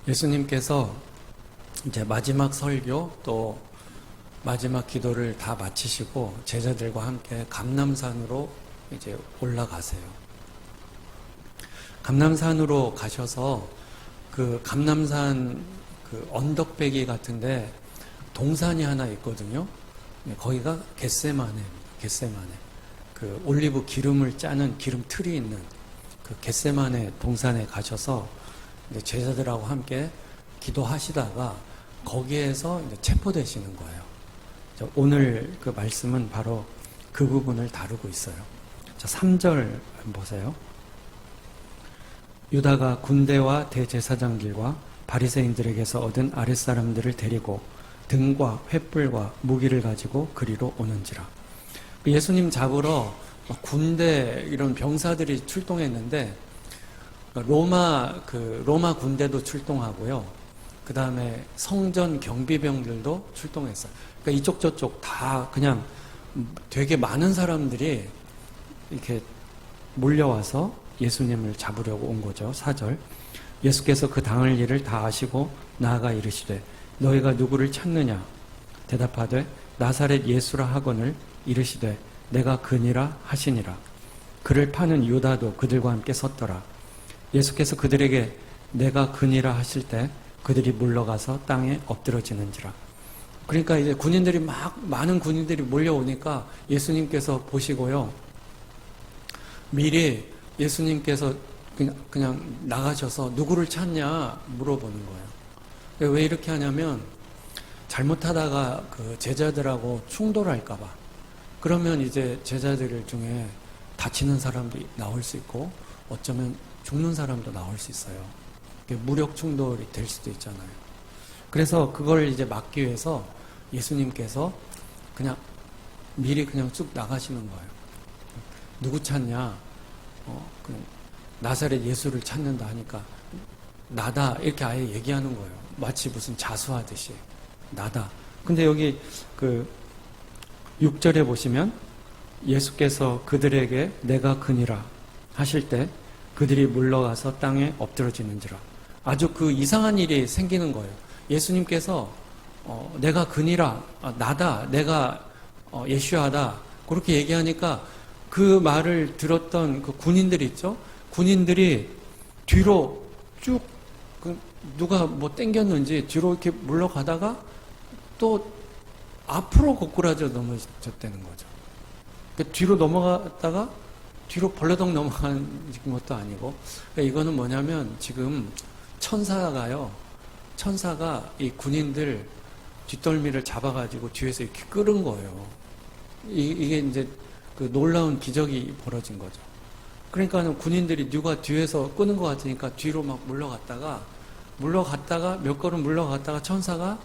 예수님께서 이제 마지막 설교 또 마지막 기도를 다 마치시고 제자들과 함께 감람산으로 이제 올라가세요. 감람산으로 가셔서 그 감람산 그 언덕배기 같은데 동산이 하나 있거든요. 거기가 겟세마네입니다. 겟세마네. 그 올리브 기름을 짜는 기름 틀이 있는 그 겟세마네 동산에 가셔서 이제 제자들하고 함께 기도하시다가 거기에서 이제 체포되시는 거예요. 오늘 그 말씀은 바로 그 부분을 다루고 있어요. 자, 3절 보세요. 유다가 군대와 대제사장들과 바리새인들에게서 얻은 아랫사람들을 데리고 등과 횃불과 무기를 가지고 그리로 오는지라. 예수님 잡으러 군대 이런 병사들이 출동했는데 로마 군대도 출동하고요. 그 다음에 성전 경비병들도 출동했어요. 그러니까 이쪽 저쪽 다 그냥 되게 많은 사람들이 이렇게 몰려와서 예수님을 잡으려고 온 거죠. 4절. 예수께서 그 당할 일을 다 아시고 나아가 이르시되 너희가 누구를 찾느냐? 대답하되 나사렛 예수라 하거늘 이르시되 내가 그니라 하시니라. 그를 파는 유다도 그들과 함께 섰더라. 예수께서 그들에게 내가 그니라 하실 때 그들이 물러가서 땅에 엎드러지는지라. 그러니까 이제 군인들이 많은 군인들이 몰려오니까 예수님께서 보시고요. 미리 예수님께서 그냥 나가셔서 누구를 찾냐 물어보는 거예요. 왜 이렇게 하냐면 잘못하다가 그 제자들하고 충돌할까봐. 그러면 이제 제자들 중에 다치는 사람도 나올 수 있고 어쩌면 죽는 사람도 나올 수 있어요. 무력 충돌이 될 수도 있잖아요. 그래서 그걸 이제 막기 위해서 예수님께서 그냥 미리 그냥 쭉 나가시는 거예요. 누구 찾냐? 나사렛 예수를 찾는다 하니까 나다 이렇게 아예 얘기하는 거예요. 마치 무슨 자수하듯이 나다. 근데 여기 그 6절에 보시면 예수께서 그들에게 내가 그니라 하실 때 그들이 물러가서 땅에 엎드러지는지라. 아주 그 이상한 일이 생기는 거예요. 예수님께서 내가 그니라, 나다, 내가 예수야다 그렇게 얘기하니까 그 말을 들었던 그 군인들 있죠? 군인들이 뒤로 쭉 누가 뭐 땡겼는지 뒤로 이렇게 물러가다가 또 앞으로 고꾸라져 넘어졌다는 거죠. 그러니까 뒤로 넘어갔다가 뒤로 벌러덩 넘어간 것도 아니고. 그러니까 이거는 뭐냐면 지금 천사가 이 군인들 뒷덜미를 잡아가지고 뒤에서 이렇게 끌은 거예요. 이게 이제 그 놀라운 기적이 벌어진 거죠. 그러니까는 군인들이 누가 뒤에서 끄는 것 같으니까 뒤로 막 물러갔다가 몇 걸음 물러갔다가 천사가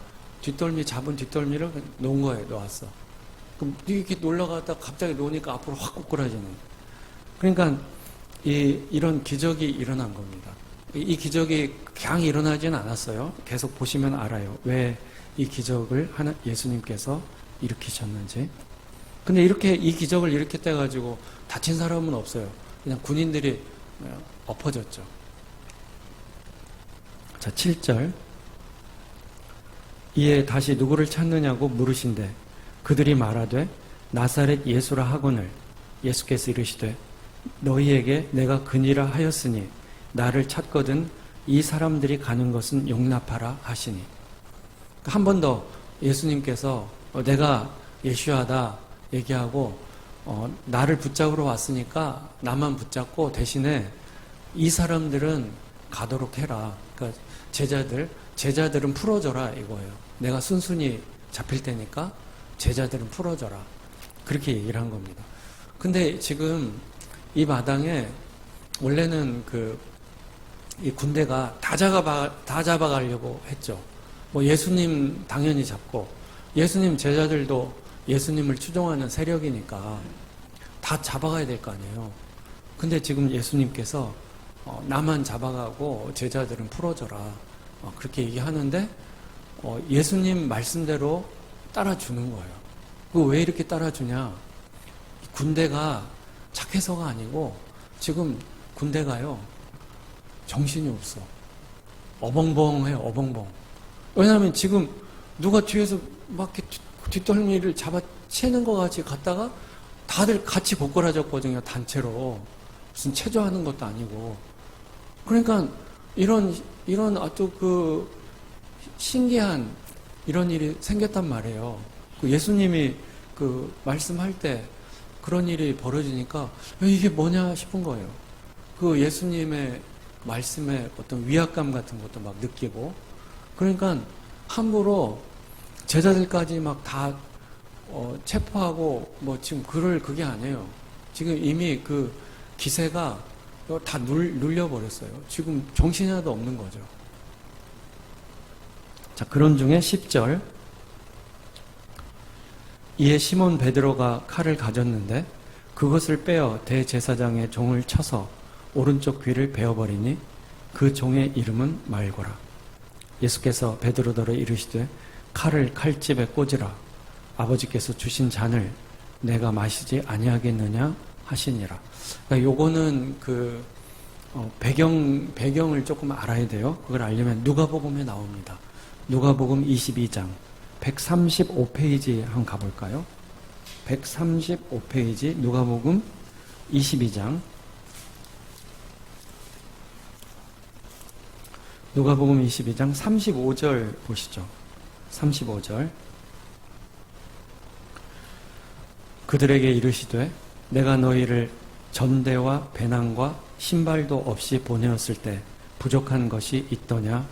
잡은 뒷덜미를 놓은 거예요. 놓았어. 그럼 이렇게 놀러갔다가 갑자기 놓으니까 앞으로 확 꼬꾸라지는. 그러니까 이런 기적이 일어난 겁니다. 이 기적이 그냥 일어나지는 않았어요. 계속 보시면 알아요. 왜 이 기적을 예수님께서 일으키셨는지. 근데 이 기적을 일으켰다가지고 다친 사람은 없어요. 그냥 군인들이 엎어졌죠. 자, 7절. 이에 다시 누구를 찾느냐고 물으신대 그들이 말하되 나사렛 예수라 하거늘 예수께서 이르시되 너희에게 내가 그니라 하였으니 나를 찾거든 이 사람들이 가는 것은 용납하라 하시니. 한 번 더 예수님께서 내가 예수야다 얘기하고 나를 붙잡으러 왔으니까 나만 붙잡고 대신에 이 사람들은 가도록 해라. 그러니까 제자들은 풀어줘라 이거예요. 내가 순순히 잡힐 테니까 제자들은 풀어줘라. 그렇게 얘기를 한 겁니다. 근데 지금 이 마당에 원래는 이 군대가 다 잡아가려고 했죠. 뭐 예수님 당연히 잡고 예수님 제자들도 예수님을 추종하는 세력이니까 다 잡아가야 될 거 아니에요. 근데 지금 예수님께서 나만 잡아가고 제자들은 풀어줘라. 그렇게 얘기하는데 예수님 말씀대로 따라주는 거예요. 왜 이렇게 따라주냐? 군대가 착해서가 아니고 지금 군대가요 정신이 없어. 어벙벙해요, 어벙벙. 왜냐하면 지금 누가 뒤에서 막 이렇게 뒷덜미를 잡아채는 것 같이 갔다가 다들 같이 고꾸라졌거든요, 단체로. 무슨 체조하는 것도 아니고. 그러니까 이런 아주 그 신기한 이런 일이 생겼단 말이에요. 그 예수님이 그 말씀할 때 그런 일이 벌어지니까 이게 뭐냐 싶은 거예요. 그 예수님의 말씀에 어떤 위압감 같은 것도 막 느끼고, 그러니까 함부로 제자들까지 막 다 체포하고 뭐 지금 그게 아니에요. 지금 이미 그 기세가 다 눌려버렸어요. 지금 정신이 하나도 없는 거죠. 자, 그런 중에 10절. 이에 시몬 베드로가 칼을 가졌는데 그것을 빼어 대제사장의 종을 쳐서 오른쪽 귀를 베어버리니 그 종의 이름은 말고라. 예수께서 베드로더러 이르시되 칼을 칼집에 꽂으라. 아버지께서 주신 잔을 내가 마시지 아니하겠느냐 하시니라. 그러니까 요거는 그 배경을 조금 알아야 돼요. 그걸 알려면 누가복음에 나옵니다. 누가복음 22장 135페이지 한번 가볼까요? 135페이지 누가복음 22장 누가복음 22장 35절 보시죠. 35절. 그들에게 이르시되 내가 너희를 전대와 배낭과 신발도 없이 보내었을 때 부족한 것이 있더냐?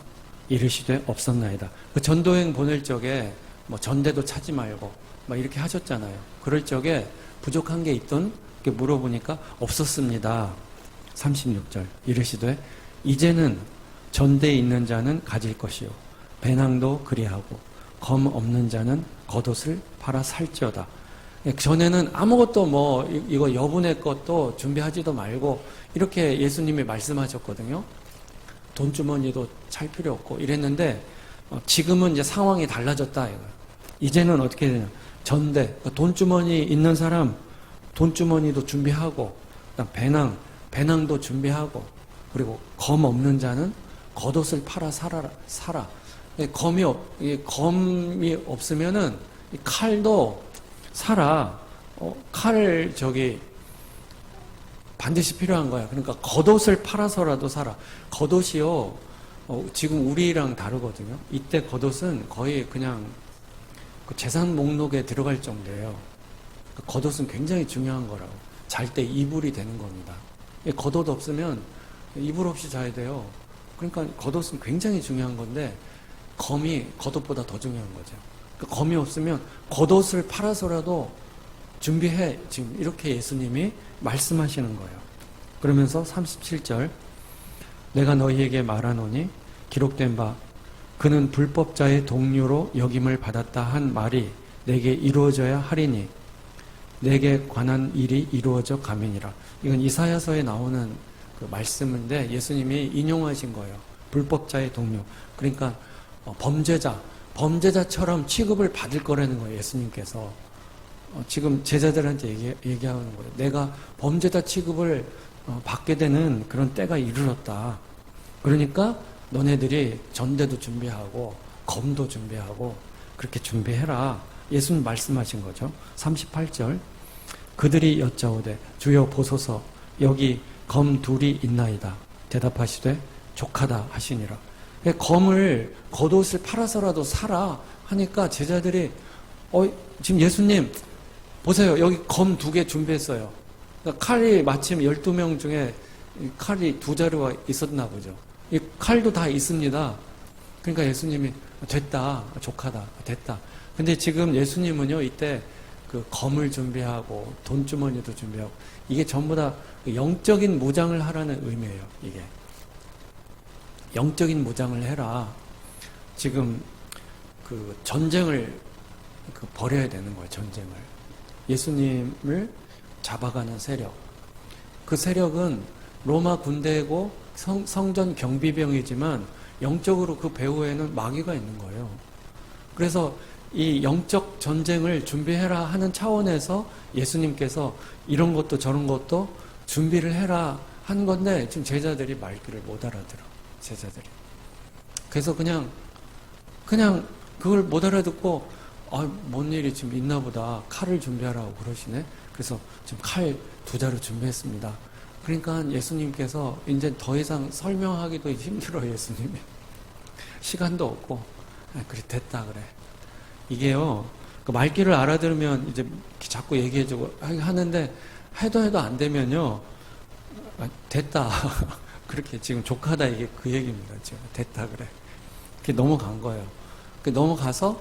이르시되 없었나이다. 그 전도행 보낼 적에 뭐 전대도 차지 말고 막 이렇게 하셨잖아요. 그럴 적에 부족한 게 있던 이렇게 물어보니까 없었습니다. 36절. 이르시되 이제는 전대에 있는 자는 가질 것이요 배낭도 그리하고 검 없는 자는 겉옷을 팔아 살지어다. 전에는 아무것도 뭐 이거 여분의 것도 준비하지도 말고 이렇게 예수님이 말씀하셨거든요. 돈주머니도 찰 필요 없고 이랬는데 지금은 이제 상황이 달라졌다. 이제는 어떻게 되냐? 전대, 돈주머니 있는 사람 돈주머니도 준비하고, 배낭도 준비하고, 그리고 검 없는 자는 겉옷을 팔아 사라. 검이 없으면은 칼도 사라. 칼 반드시 필요한 거야. 그러니까 겉옷을 팔아서라도 사라. 겉옷이요, 지금 우리랑 다르거든요. 이때 겉옷은 거의 그냥 그 재산 목록에 들어갈 정도예요. 겉옷은 굉장히 중요한 거라고. 잘 때 이불이 되는 겁니다. 겉옷 없으면 이불 없이 자야 돼요. 그러니까 겉옷은 굉장히 중요한 건데 검이 겉옷보다 더 중요한 거죠. 검이 없으면 겉옷을 팔아서라도 준비해. 지금 이렇게 예수님이 말씀하시는 거예요. 그러면서 37절 내가 너희에게 말하노니 기록된 바 그는 불법자의 동료로 여김을 받았다 한 말이 내게 이루어져야 하리니 내게 관한 일이 이루어져 가면이라. 이건 이사야서에 나오는 그 말씀인데 예수님이 인용하신 거예요. 불법자의 동료. 그러니까 범죄자처럼 취급을 받을 거라는 거예요. 예수님께서 지금 제자들한테 얘기하는 거예요. 내가 범죄자 취급을 받게 되는 그런 때가 이르렀다. 그러니까 너네들이 전대도 준비하고 검도 준비하고 그렇게 준비해라. 예수님 말씀하신 거죠. 38절 그들이 여짜오되 주여 보소서 여기 검 둘이 있나이다. 대답하시되 족하다 하시니라. 검을 겉옷을 팔아서라도 사라 하니까 제자들이 지금 예수님 보세요. 여기 검 2개 준비했어요. 그러니까 칼이 마침 12명 중에 칼이 2자루가 있었나 보죠. 이 칼도 다 있습니다. 그러니까 예수님이 됐다. 족하다. 됐다. 근데 지금 예수님은요, 이때 그 검을 준비하고 돈주머니도 준비하고 이게 전부 다 영적인 무장을 하라는 의미예요. 이게. 영적인 무장을 해라. 지금 그 전쟁을 벌여야 되는 거예요. 전쟁을. 예수님을 잡아가는 세력. 그 세력은 로마 군대고 성전 경비병이지만 영적으로 그 배후에는 마귀가 있는 거예요. 그래서 이 영적 전쟁을 준비해라 하는 차원에서 예수님께서 이런 것도 저런 것도 준비를 해라 한 건데 지금 제자들이 말귀를 못 알아들어. 제자들이. 그래서 그냥 그걸 못 알아듣고 뭔 일이 지금 있나 보다. 칼을 준비하라고 그러시네. 그래서 지금 칼 2자루 준비했습니다. 그러니까 예수님께서 이제 더 이상 설명하기도 힘들어요, 예수님이. 시간도 없고. 그래, 됐다, 그래. 이게요, 그 말귀를 알아들으면 이제 자꾸 얘기해주고 하는데, 해도 안 되면요, 됐다. 그렇게 지금 족하다, 이게 그 얘기입니다. 지금 됐다, 그래. 그게 넘어간 거예요. 그 넘어가서,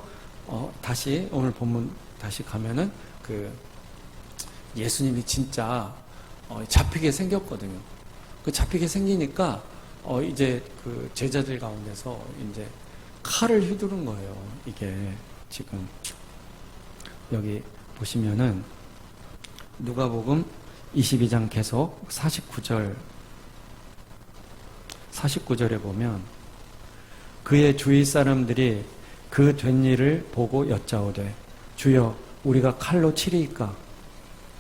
다시, 오늘 본문 다시 가면은, 예수님이 진짜, 잡히게 생겼거든요. 그 잡히게 생기니까, 이제 그 제자들 가운데서 이제 칼을 휘두른 거예요. 이게 지금 여기 보시면은 누가복음 22장 계속 49절에 보면 그의 주위 사람들이 그 된 일을 보고 여짜오되 주여 우리가 칼로 치리이까.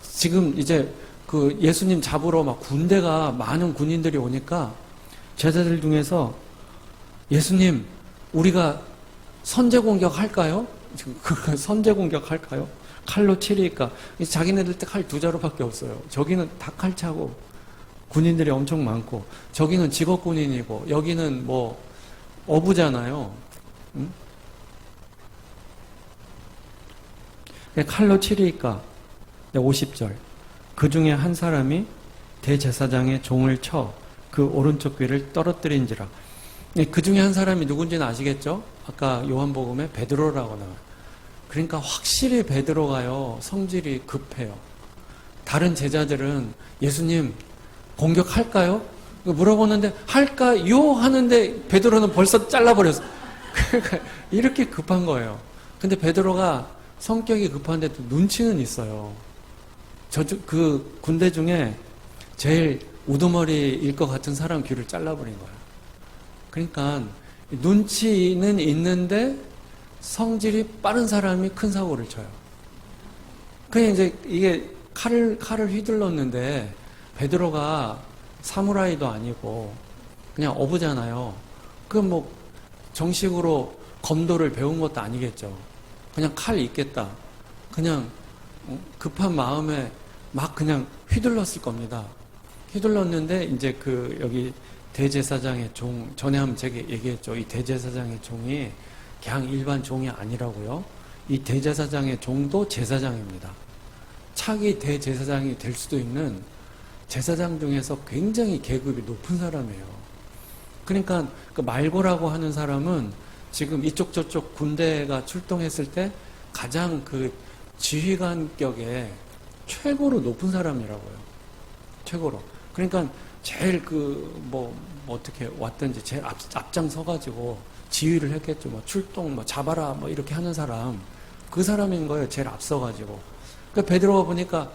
지금 이제 그 예수님 잡으러 막 군대가 많은 군인들이 오니까 제자들 중에서 예수님 우리가 선제 공격할까요? 지금 그 선제 공격할까요? 칼로 치리니까 자기네들 때 칼 2자루밖에 없어요. 저기는 다 칼 차고 군인들이 엄청 많고 저기는 직업 군인이고 여기는 뭐 어부잖아요. 응? 칼로 치리니까 50절 그 중에 한 사람이 대제사장의 종을 쳐 그 오른쪽 귀를 떨어뜨린지라. 그 중에 한 사람이 누군지는 아시겠죠? 아까 요한복음에 베드로라고 나와요. 그러니까 확실히 베드로가요 성질이 급해요. 다른 제자들은 예수님 공격할까요? 물어보는데 할까요? 하는데 베드로는 벌써 잘라버렸어. 그러니까 이렇게 급한 거예요. 근데 베드로가 성격이 급한데 또 눈치는 있어요. 그 군대 중에 제일 우두머리일 것 같은 사람 귀를 잘라버린 거예요. 그러니까 눈치는 있는데 성질이 빠른 사람이 큰 사고를 쳐요. 그냥 이제 이게 칼을 휘둘렀는데 베드로가 사무라이도 아니고 그냥 어부잖아요. 그럼 뭐 정식으로 검도를 배운 것도 아니겠죠. 그냥 칼 있겠다. 그냥 급한 마음에 막 그냥 휘둘렀을 겁니다. 휘둘렀는데 이제 여기 대제사장의 종, 전에 한번 제가 얘기했죠. 이 대제사장의 종이 그냥 일반 종이 아니라고요. 이 대제사장의 종도 제사장입니다. 차기 대제사장이 될 수도 있는 제사장 중에서 굉장히 계급이 높은 사람이에요. 그러니까 그 말고라고 하는 사람은 지금 이쪽 저쪽 군대가 출동했을 때 가장 그 지휘관격에 최고로 높은 사람이라고요. 최고로. 그러니까 제일 어떻게 왔든지 제일 앞장 서가지고 지휘를 했겠죠. 뭐 출동, 잡아라, 이렇게 하는 사람. 그 사람인 거예요. 제일 앞서가지고. 그러니까 베드로가 보니까,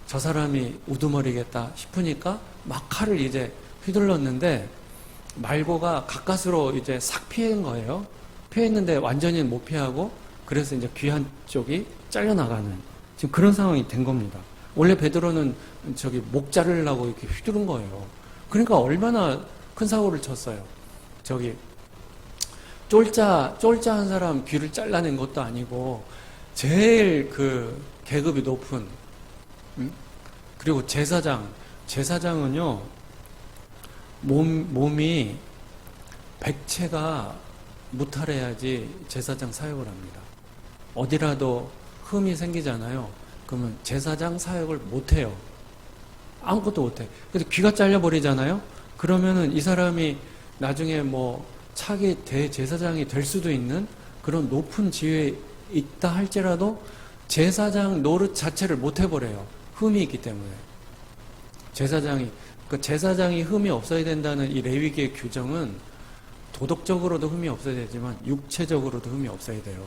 저 사람이 우두머리겠다 싶으니까 막 칼을 이제 휘둘렀는데 말고가 가까스로 이제 싹 피한 거예요. 피했는데 완전히 못 피하고 그래서 이제 귀 한쪽이 잘려나가는 지금 그런 상황이 된 겁니다. 원래 베드로는 목 자르려고 이렇게 휘두른 거예요. 그러니까 얼마나 큰 사고를 쳤어요. 쫄자한 사람 귀를 잘라낸 것도 아니고 제일 계급이 높은 그리고 제사장은요 몸이 백체가 무탈해야지 제사장 사역을 합니다. 어디라도 흠이 생기잖아요. 그러면 제사장 사역을 못해요. 아무것도 못해. 그래서 귀가 잘려버리잖아요. 그러면은 이 사람이 나중에 차기 대제사장이 될 수도 있는 그런 높은 지위에 있다 할지라도 제사장 노릇 자체를 못 해버려요. 흠이 있기 때문에. 제사장이 흠이 없어야 된다는 이 레위기의 규정은 도덕적으로도 흠이 없어야 되지만 육체적으로도 흠이 없어야 돼요.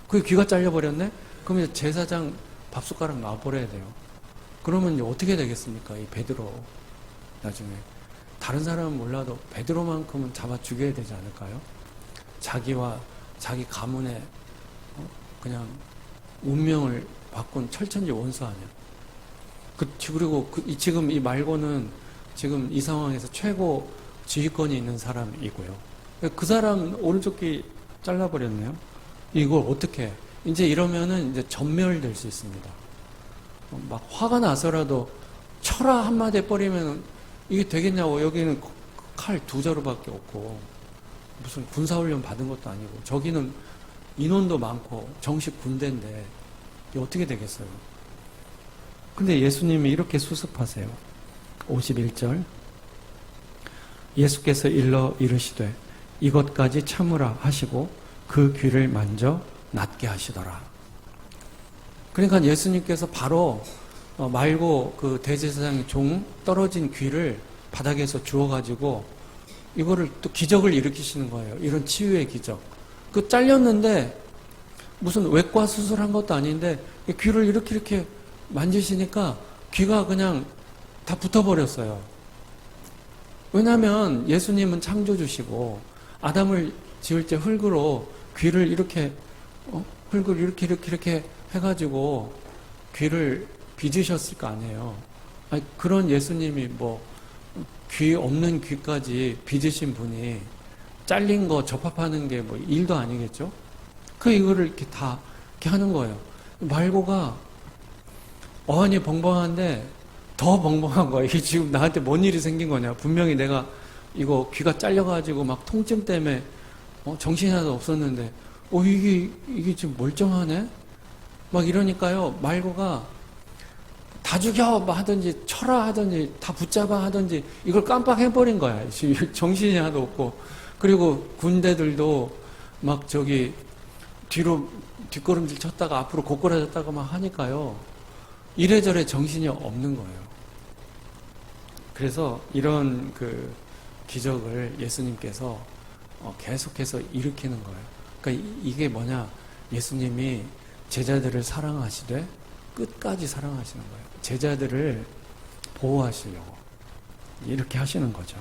그게 귀가 잘려버렸네? 그러면 제사장 밥숟가락 놔버려야 돼요. 그러면 어떻게 되겠습니까? 이 베드로 나중에. 다른 사람은 몰라도 베드로만큼은 잡아 죽여야 되지 않을까요? 자기와 자기 가문의 그냥 운명을 바꾼 철천지 원수 아니야. 그리고 지금 이 말고는 지금 이 상황에서 최고 지휘권이 있는 사람이고요. 그 사람 오른쪽 귀 잘라버렸네요. 이걸 어떻게 해? 이제 이러면은 이제 전멸될 수 있습니다. 막 화가 나서라도 쳐라 한마디 버리면 이게 되겠냐고. 여기는 칼 2자루밖에 없고 무슨 군사훈련 받은 것도 아니고 저기는 인원도 많고 정식 군대인데 이게 어떻게 되겠어요? 근데 예수님이 이렇게 수습하세요. 51절 예수께서 일러 이르시되 이것까지 참으라 하시고 그 귀를 만져 낫게 하시더라. 그러니까 예수님께서 바로 말고 그 대제사장의 종 떨어진 귀를 바닥에서 주워가지고 이거를 또 기적을 일으키시는 거예요. 이런 치유의 기적. 그 잘렸는데 무슨 외과 수술한 것도 아닌데 귀를 이렇게 만지시니까 귀가 그냥 다 붙어버렸어요. 왜냐하면 예수님은 창조주시고 아담을 지을 때 흙으로 귀를 이렇게 흙을 이렇게 해가지고 귀를 빚으셨을 거 아니에요. 아니, 그런 예수님이 뭐 귀 없는 귀까지 빚으신 분이 잘린 거 접합하는 게 뭐 일도 아니겠죠? 이거를 이렇게 다 이렇게 하는 거예요. 말고가 어안이 벙벙한데 더 벙벙한 거야. 이게 지금 나한테 뭔 일이 생긴 거냐. 분명히 내가 이거 귀가 잘려가지고 막 통증 때문에 정신이 하나도 없었는데 이게 지금 멀쩡하네? 막 이러니까요. 말고가 다 죽여 하든지 쳐라 하든지 다 붙잡아 하든지 이걸 깜빡해버린 거야. 정신이 하나도 없고. 그리고 군대들도 막 저기 뒤로 뒷걸음질 쳤다가 앞으로 고꾸라졌다가 막 하니까요. 이래저래 정신이 없는 거예요. 그래서 이런 그 기적을 예수님께서 계속해서 일으키는 거예요. 그러니까 이게 뭐냐? 예수님이 제자들을 사랑하시되 끝까지 사랑하시는 거예요. 제자들을 보호하시려고 이렇게 하시는 거죠.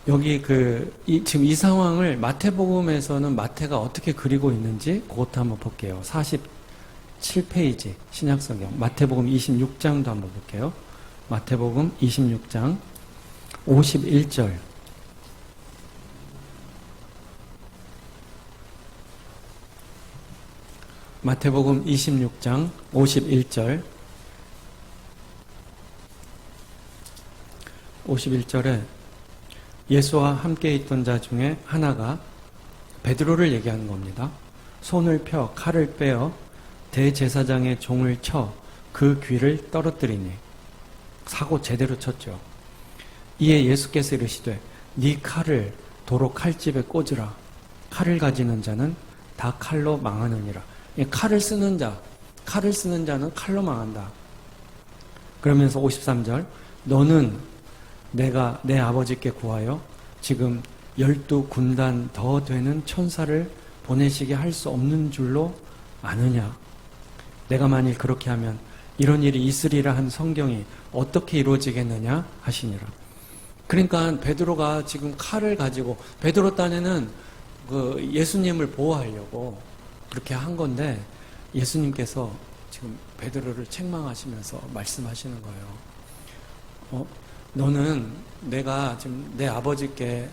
여기 지금 이 상황을 마태복음에서는 마태가 어떻게 그리고 있는지 그것도 한번 볼게요. 47페이지 신약성경 마태복음 26장도 한번 볼게요. 마태복음 26장 51절 마태복음 26장 51절 51절에 예수와 함께 있던 자 중에 하나가 베드로를 얘기하는 겁니다. 손을 펴 칼을 빼어 대제사장의 종을 쳐 그 귀를 떨어뜨리니 사고 제대로 쳤죠. 이에 예수께서 이르시되 네 칼을 도로 칼집에 꽂으라. 칼을 가지는 자는 다 칼로 망하느니라. 칼을 쓰는 자는 칼로 망한다. 그러면서 53절 너는 내가 내 아버지께 구하여 지금 12군단 더 되는 천사를 보내시게 할 수 없는 줄로 아느냐. 내가 만일 그렇게 하면 이런 일이 있으리라 한 성경이 어떻게 이루어지겠느냐 하시니라. 그러니까 베드로가 지금 칼을 가지고 베드로 딴에는 그 예수님을 보호하려고 그렇게 한 건데 예수님께서 지금 베드로를 책망하시면서 말씀하시는 거예요. 너는 내가 지금 내 아버지께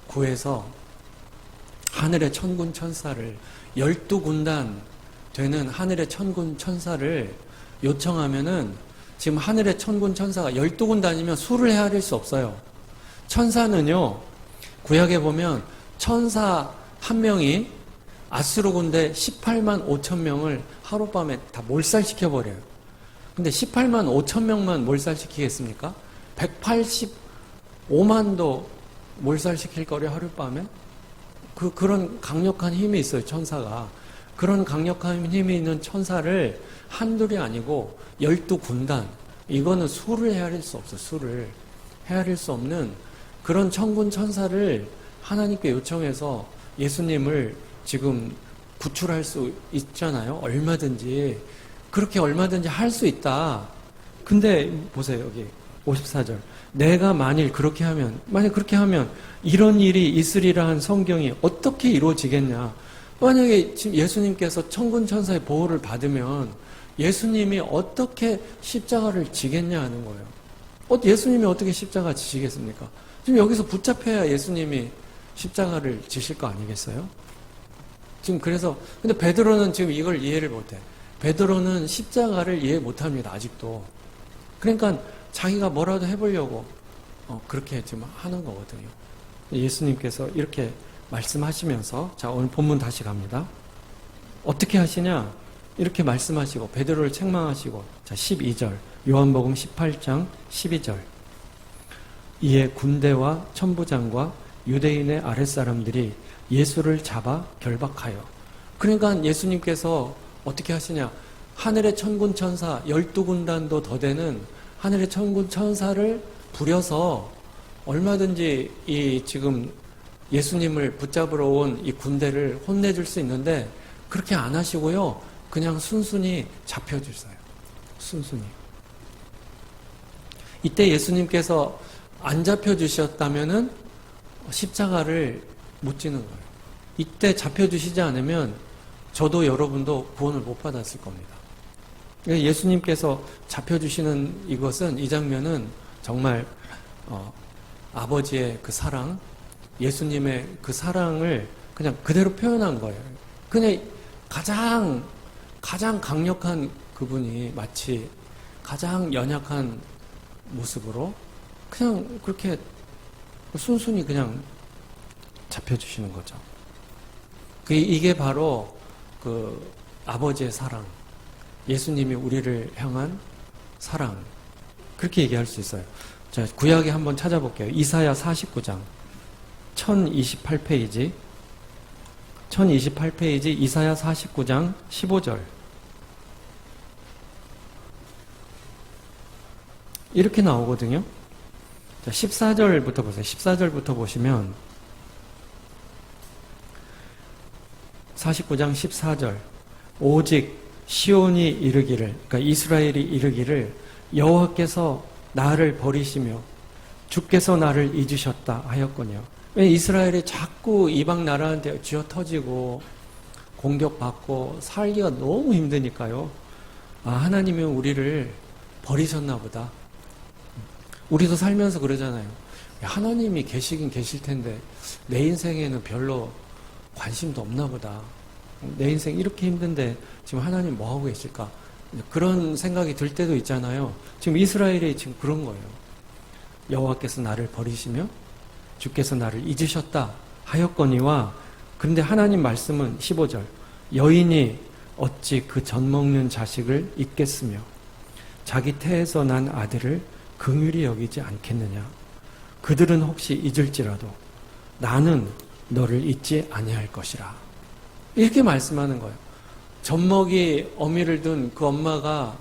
구해서 하늘의 천군 천사를 12군단 되는 하늘의 천군 천사를 요청하면은 지금 하늘의 천군 천사가 12군단이면 수를 헤아릴 수 없어요. 천사는요, 구약에 보면 천사 한 명이 아수르 군대 18만 5천 명을 하룻밤에 다 몰살시켜버려요. 근데 18만 5천 명만 몰살시키겠습니까? 185만도 몰살시킬 거래 하룻밤에? 그런 강력한 힘이 있어요, 천사가. 그런 강력한 힘이 있는 천사를 한둘이 아니고 12군단. 이거는 수를 헤아릴 수 없어, 수를. 헤아릴 수 없는 그런 천군 천사를 하나님께 요청해서 예수님을 지금 구출할 수 있잖아요. 얼마든지. 그렇게 얼마든지 할 수 있다. 근데 보세요, 여기 54절. 내가 만일 그렇게 하면 이런 일이 있으리라 한 성경이 어떻게 이루어지겠냐. 만약에 지금 예수님께서 천군 천사의 보호를 받으면 예수님이 어떻게 십자가를 지겠냐 하는 거예요. 예수님이 어떻게 십자가 지시겠습니까? 지금 여기서 붙잡혀야 예수님이 십자가를 지실 거 아니겠어요? 지금 그래서 근데 베드로는 지금 이걸 이해를 못해. 베드로는 십자가를 이해 못합니다. 아직도. 그러니까 자기가 뭐라도 해보려고 그렇게 지금 하는 거거든요. 예수님께서 이렇게 말씀하시면서 자 오늘 본문 다시 갑니다. 어떻게 하시냐? 이렇게 말씀하시고 베드로를 책망하시고 자 12절 요한복음 18장 12절 이에 군대와 천부장과 유대인의 아랫사람들이 예수를 잡아 결박하여 그러니까 예수님께서 어떻게 하시냐 하늘의 천군 천사 12군단도 더 되는 하늘의 천군 천사를 부려서 얼마든지 이 지금 예수님을 붙잡으러 온 이 군대를 혼내줄 수 있는데 그렇게 안 하시고요 그냥 순순히 잡혀주세요. 순순히. 이때 예수님께서 안 잡혀주셨다면은 십자가를 못 지는 거예요. 이때 잡혀주시지 않으면 저도 여러분도 구원을 못 받았을 겁니다. 예수님께서 잡혀주시는 이것은 이 장면은 정말 아버지의 그 사랑, 예수님의 그 사랑을 그냥 그대로 표현한 거예요. 그냥 가장 강력한 그분이 마치 가장 연약한 모습으로 그냥 그렇게 순순히 그냥 잡혀주시는 거죠. 이게 바로 그 아버지의 사랑, 예수님이 우리를 향한 사랑, 그렇게 얘기할 수 있어요. 자, 구약에 한번 찾아볼게요. 이사야 49장, 1028페이지, 이사야 49장 15절. 이렇게 나오거든요. 자, 14절부터 보세요. 14절부터 보시면 49장 14절 오직 시온이 이르기를 그러니까 이스라엘이 이르기를 여호와께서 나를 버리시며 주께서 나를 잊으셨다 하였거니와 왜 이스라엘이 자꾸 이방 나라한테 쥐어터지고 공격받고 살기가 너무 힘드니까요. 아, 하나님이 우리를 버리셨나 보다. 우리도 살면서 그러잖아요. 하나님이 계시긴 계실 텐데 내 인생에는 별로 관심도 없나 보다. 내 인생 이렇게 힘든데 지금 하나님 뭐 하고 계실까? 그런 생각이 들 때도 있잖아요. 지금 이스라엘이 지금 그런 거예요. 여호와께서 나를 버리시며 주께서 나를 잊으셨다 하였거니와 그런데 하나님 말씀은 15절 여인이 어찌 그 젖 먹는 자식을 잊겠으며 자기 태에서 난 아들을 긍휼히 여기지 않겠느냐. 그들은 혹시 잊을지라도 나는 너를 잊지 아니할 것이라. 이렇게 말씀하는 거예요. 젖먹이 어미를 둔 그 엄마가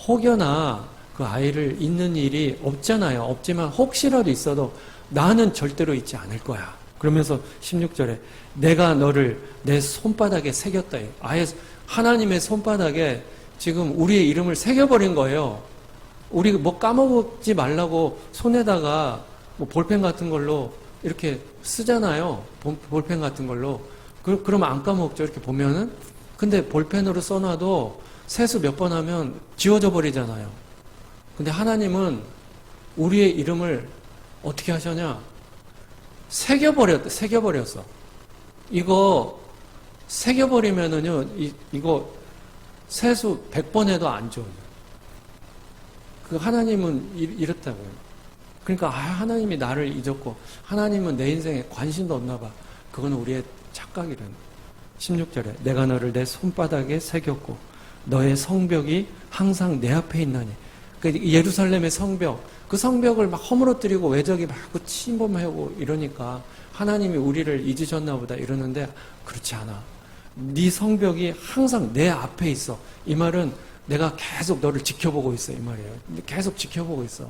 혹여나 그 아이를 잊는 일이 없잖아요. 없지만 혹시라도 있어도 나는 절대로 잊지 않을 거야. 그러면서 16절에 내가 너를 내 손바닥에 새겼다. 아예 하나님의 손바닥에 지금 우리의 이름을 새겨버린 거예요. 우리 뭐 까먹지 말라고 손에다가 뭐 볼펜 같은 걸로 이렇게 쓰잖아요. 볼펜 같은 걸로. 그러면 안 까먹죠. 이렇게 보면은. 근데 볼펜으로 써놔도 세수 몇 번 하면 지워져 버리잖아요. 근데 하나님은 우리의 이름을 어떻게 하셨냐? 새겨버렸어. 이거 새겨버리면은요, 이거 세수 100번 해도 안 지워져요. 그 하나님은 이렇다고요. 그러니까 하나님이 나를 잊었고 하나님은 내 인생에 관심도 없나 봐. 그건 우리의 착각이라는. 16절에 내가 너를 내 손바닥에 새겼고 너의 성벽이 항상 내 앞에 있나니. 그러니까 예루살렘의 성벽, 그 성벽을 막 허물어뜨리고 외적이 막 침범하고 이러니까 하나님이 우리를 잊으셨나 보다 이러는데 그렇지 않아. 네 성벽이 항상 내 앞에 있어. 이 말은 내가 계속 너를 지켜보고 있어 이 말이에요. 계속 지켜보고 있어.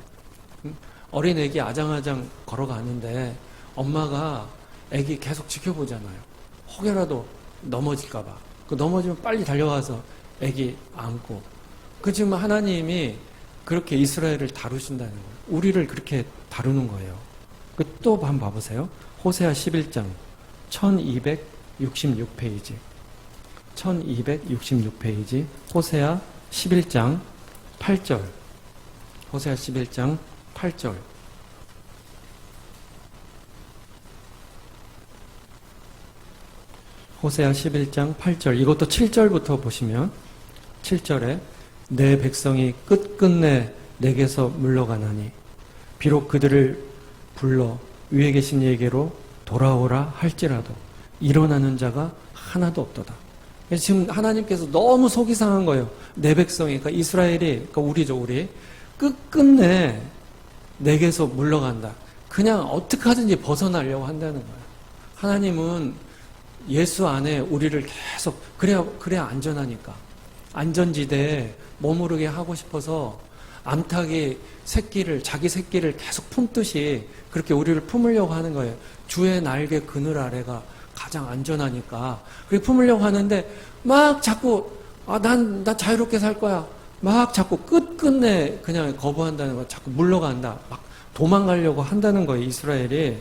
어린 애기 아장아장 걸어가는데 엄마가 애기 계속 지켜보잖아요. 혹여라도 넘어질까 봐. 그 넘어지면 빨리 달려가서 애기 안고. 그 지금 하나님이 그렇게 이스라엘을 다루신다는 거예요. 우리를 그렇게 다루는 거예요. 또 한번 봐보세요. 호세아 11장 1266페이지 1266페이지 호세아 11장 8절 호세아 11장 8절. 호세아 11장 8절. 이것도 7절부터 보시면 7절에 내 백성이 끝끝내 내게서 물러가나니 비록 그들을 불러 위에 계신 이에게로 돌아오라 할지라도 일어나는 자가 하나도 없도다. 그래서 지금 하나님께서 너무 속이 상한 거예요. 내 백성이, 그러니까 이스라엘이, 그러니까 우리죠, 우리. 끝끝내 내게서 물러간다. 그냥 어떻게 하든지 벗어나려고 한다는 거예요. 하나님은 예수 안에 우리를 계속, 그래야 안전하니까. 안전지대에 머무르게 하고 싶어서 암탉이 자기 새끼를 계속 품듯이 그렇게 우리를 품으려고 하는 거예요. 주의 날개 그늘 아래가 가장 안전하니까. 그렇게 품으려고 하는데 막 자꾸 난 자유롭게 살 거야. 막 자꾸 끝끝내 그냥 거부한다는 거야. 자꾸 물러간다. 막 도망가려고 한다는 거예요, 이스라엘이.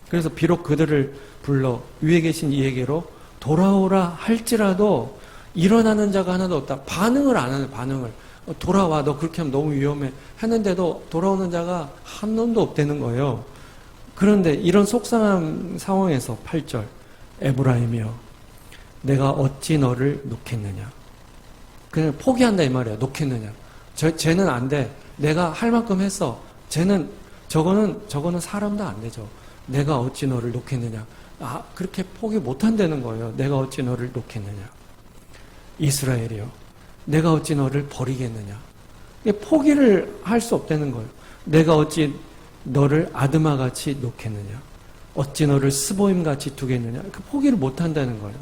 그래서 비록 그들을 불러 위에 계신 이에게로 돌아오라 할지라도 일어나는 자가 하나도 없다. 반응을 안 하는, 반응을. 돌아와, 너 그렇게 하면 너무 위험해. 했는데도 돌아오는 자가 한 놈도 없다는 거예요. 그런데 이런 속상한 상황에서 8절, 에브라임이여 내가 어찌 너를 놓겠느냐. 그냥 포기한다 이 말이야. 놓겠느냐. 쟤는 안 돼. 내가 할 만큼 했어. 저거는 사람도 안 되죠. 내가 어찌 너를 놓겠느냐. 그렇게 포기 못 한다는 거예요. 내가 어찌 너를 놓겠느냐. 이스라엘이요 내가 어찌 너를 버리겠느냐. 포기를 할 수 없다는 거예요. 내가 어찌 너를 아드마같이 놓겠느냐. 어찌 너를 스보임같이 두겠느냐. 그 포기를 못 한다는 거예요.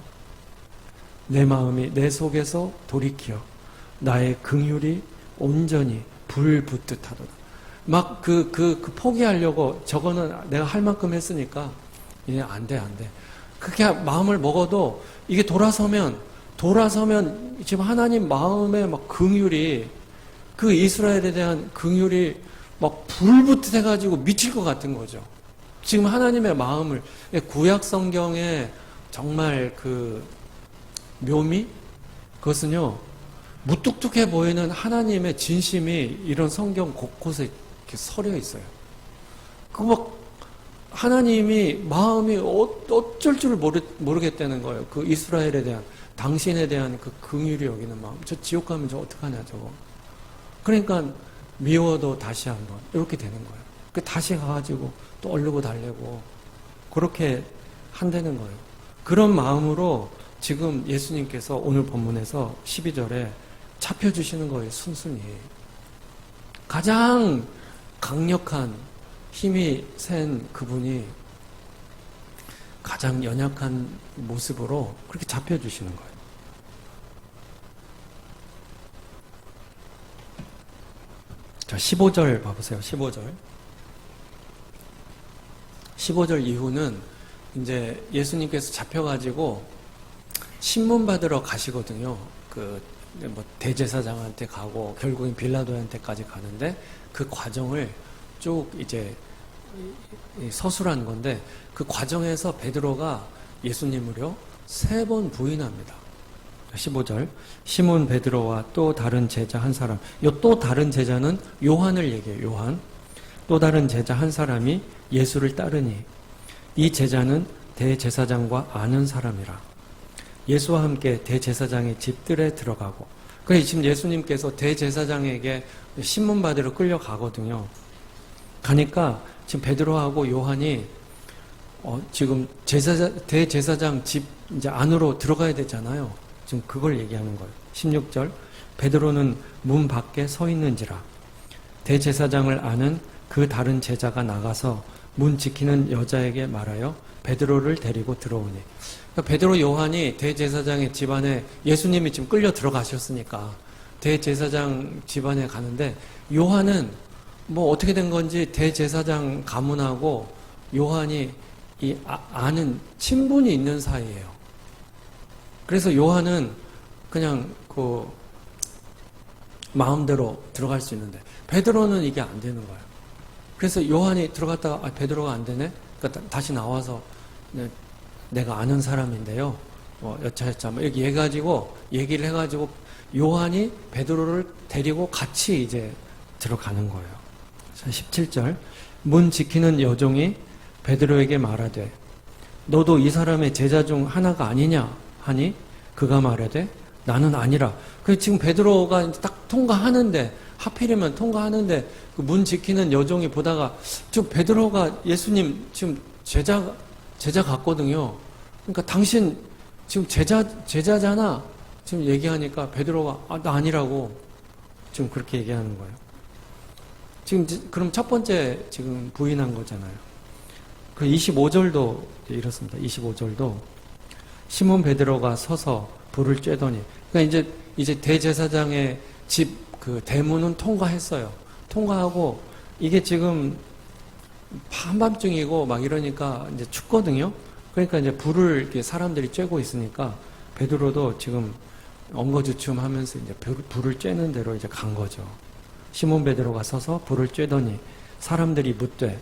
내 마음이 내 속에서 돌이키어 나의 긍휼이 온전히 불붙듯 하도다. 막 포기하려고 저거는 내가 할 만큼 했으니까 안 돼. 그렇게 마음을 먹어도 이게 돌아서면 지금 하나님 마음에 막 긍휼이 그 이스라엘에 대한 긍휼이 막 불붙듯 해가지고 미칠 것 같은 거죠. 지금 하나님의 마음을 구약 성경에 정말 그 묘미 그것은요 무뚝뚝해 보이는 하나님의 진심이 이런 성경 곳곳에 이렇게 서려 있어요. 그 막 하나님이 마음이 어쩔 줄 모르겠다는 거예요. 그 이스라엘에 대한 당신에 대한 그 긍휼이 여기는 마음. 저 지옥 가면 저 어떡하냐 저거. 그러니까 미워도 다시 한번 이렇게 되는 거예요. 다시 가가지고 또 얼르고 달래고 그렇게 한다는 거예요. 그런 마음으로 지금 예수님께서 오늘 본문에서 12절에 잡혀주시는 거예요. 순순히. 가장 강력한 힘이 센 그분이 가장 연약한 모습으로 그렇게 잡혀주시는 거예요. 자, 15절 봐보세요. 15절 이후는 이제 예수님께서 잡혀가지고 신문 받으러 가시거든요. 대제사장한테 가고 결국엔 빌라도한테까지 가는데 그 과정을 쭉 이제 서술한 건데 그 과정에서 베드로가 예수님을요 3번 부인합니다. 15절 시몬 베드로와 또 다른 제자 한 사람. 요 또 다른 제자는 요한을 얘기해요. 요한. 또 다른 제자 한 사람이 예수를 따르니 이 제자는 대제사장과 아는 사람이라. 예수와 함께 대제사장의 집들에 들어가고. 그래서 지금 예수님께서 대제사장에게 신문 받으러 끌려가거든요. 가니까 지금 베드로하고 요한이 지금 대제사장 집 이제 안으로 들어가야 되잖아요. 지금 그걸 얘기하는 거예요. 16절 베드로는 문 밖에 서 있는지라. 대제사장을 아는 그 다른 제자가 나가서 문 지키는 여자에게 말하여 베드로를 데리고 들어오니. 그러니까 베드로 요한이 대제사장의 집안에 예수님이 지금 끌려 들어가셨으니까 대제사장 집안에 가는데 요한은 어떻게 된 건지 대제사장 가문하고 요한이 아는 친분이 있는 사이예요. 그래서 요한은 그냥 마음대로 들어갈 수 있는데 베드로는 이게 안 되는 거예요. 그래서 요한이 들어갔다가 베드로가 안 되네. 그러니까 다시 나와서 내가 아는 사람인데요. 여차여차 이렇게 얘기를 해가지고 요한이 베드로를 데리고 같이 이제 들어가는 거예요. 자, 17절. 문 지키는 여종이 베드로에게 말하되 너도 이 사람의 제자 중 하나가 아니냐 하니 그가 말하되 나는 아니라. 그 지금 베드로가 딱 통과하는데, 하필이면 통과하는데 그 문 지키는 여종이 보다가 지금 베드로가 예수님 지금 제자 같거든요. 그러니까 당신 지금 제자잖아. 지금 얘기하니까 베드로가 나 아니라고 지금 그렇게 얘기하는 거예요. 지금 그럼 첫 번째 지금 부인한 거잖아요. 그 25절도 이렇습니다. 25절도 시몬 베드로가 서서 불을 쬐더니, 그러니까 이제 대제사장의 집 그 대문은 통과했어요. 통과하고 이게 지금 한밤중이고 막 이러니까 이제 춥거든요. 그러니까 이제 불을 이렇게 사람들이 쬐고 있으니까 베드로도 지금 엉거주춤하면서 이제 불을 쬐는 대로 이제 간 거죠. 시몬 베드로가 서서 불을 쬐더니 사람들이 묻되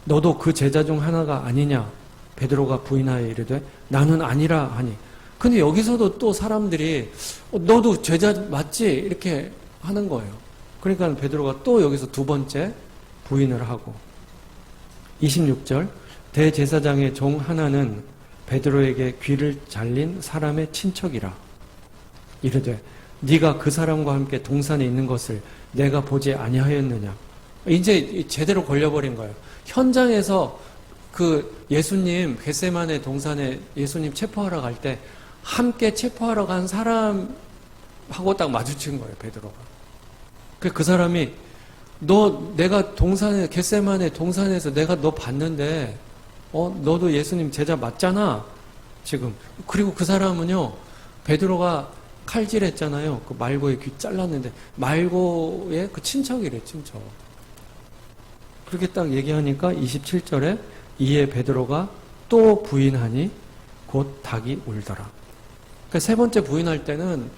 너도 그 제자 중 하나가 아니냐? 베드로가 부인하여 이르되 나는 아니라 하니. 근데 여기서도 또 사람들이 너도 제자 맞지? 이렇게 하는 거예요. 그러니까 베드로가 또 여기서 두 번째 부인을 하고. 26절. 대제사장의 종 하나는 베드로에게 귀를 잘린 사람의 친척이라. 이르되 네가 그 사람과 함께 동산에 있는 것을 내가 보지 아니하였느냐. 이제 제대로 걸려버린 거예요. 현장에서 그 예수님 겟세마네 동산에 예수님 체포하러 갈 때 함께 체포하러 간 사람하고 딱 마주친 거예요, 베드로가. 그 사람이 내가 동산에 겟세마네 동산에서 내가 너 봤는데 너도 예수님 제자 맞잖아 지금. 그리고 그 사람은요, 베드로가 칼질했잖아요. 그 말고의 귀 잘랐는데 말고의 그 친척이래, 친척. 그렇게 딱 얘기하니까 27절에 이에 베드로가 또 부인하니 곧 닭이 울더라. 그러니까 세 번째 부인할 때는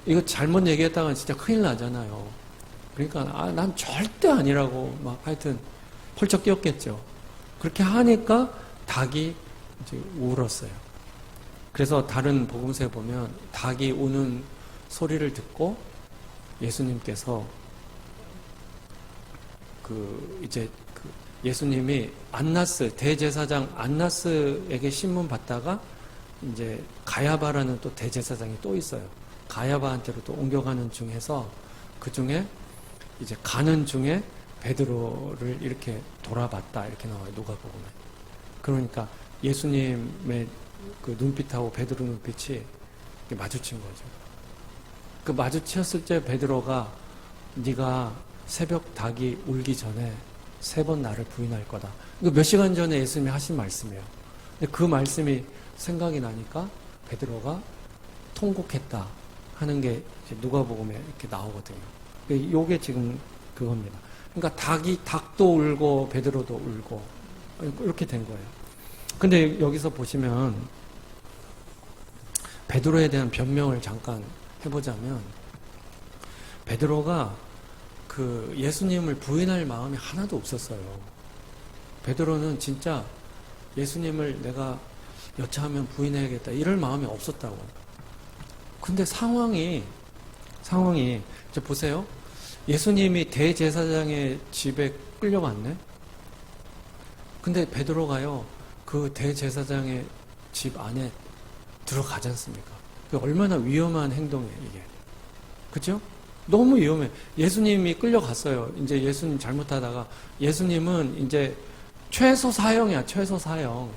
이거 잘못 얘기했다가 진짜 큰일 나잖아요. 그러니까 난 절대 아니라고 막 하여튼 펄쩍 뛰었겠죠. 그렇게 하니까 닭이 이제 울었어요. 그래서 다른 복음서에 보면 닭이 우는 소리를 듣고 예수님께서 예수님이 안나스 대제사장 안나스에게 신문 받다가 이제 가야바라는 또 대제사장이 또 있어요. 가야바한테로 또 옮겨가는 중에서 그 중에 이제 가는 중에 베드로를 이렇게 돌아봤다 이렇게 나와요. 누가복음에. 그러니까 예수님의 그 눈빛하고 베드로 눈빛이 마주친 거죠. 그 마주쳤을 때 베드로가 네가 새벽 닭이 울기 전에 3번 나를 부인할 거다. 이거 몇 시간 전에 예수님이 하신 말씀이에요. 근데 그 말씀이 생각이 나니까 베드로가 통곡했다 하는 게 누가복음에 이렇게 나오거든요. 요게 지금 그겁니다. 그러니까 닭도 울고 베드로도 울고 이렇게 된 거예요. 근데 여기서 보시면 베드로에 대한 변명을 잠깐 해보자면 베드로가 그 예수님을 부인할 마음이 하나도 없었어요. 베드로는 진짜 예수님을 내가 여차하면 부인해야겠다 이럴 마음이 없었다고. 근데 상황이 이제 보세요. 예수님이 대제사장의 집에 끌려갔네. 근데 베드로가요 그 대제사장의 집 안에 들어가지 않습니까? 그게 얼마나 위험한 행동이에요 이게. 그죠? 너무 위험해. 예수님이 끌려갔어요. 이제 예수님 잘못하다가 예수님은 이제 최소 사형이야. 최소 사형.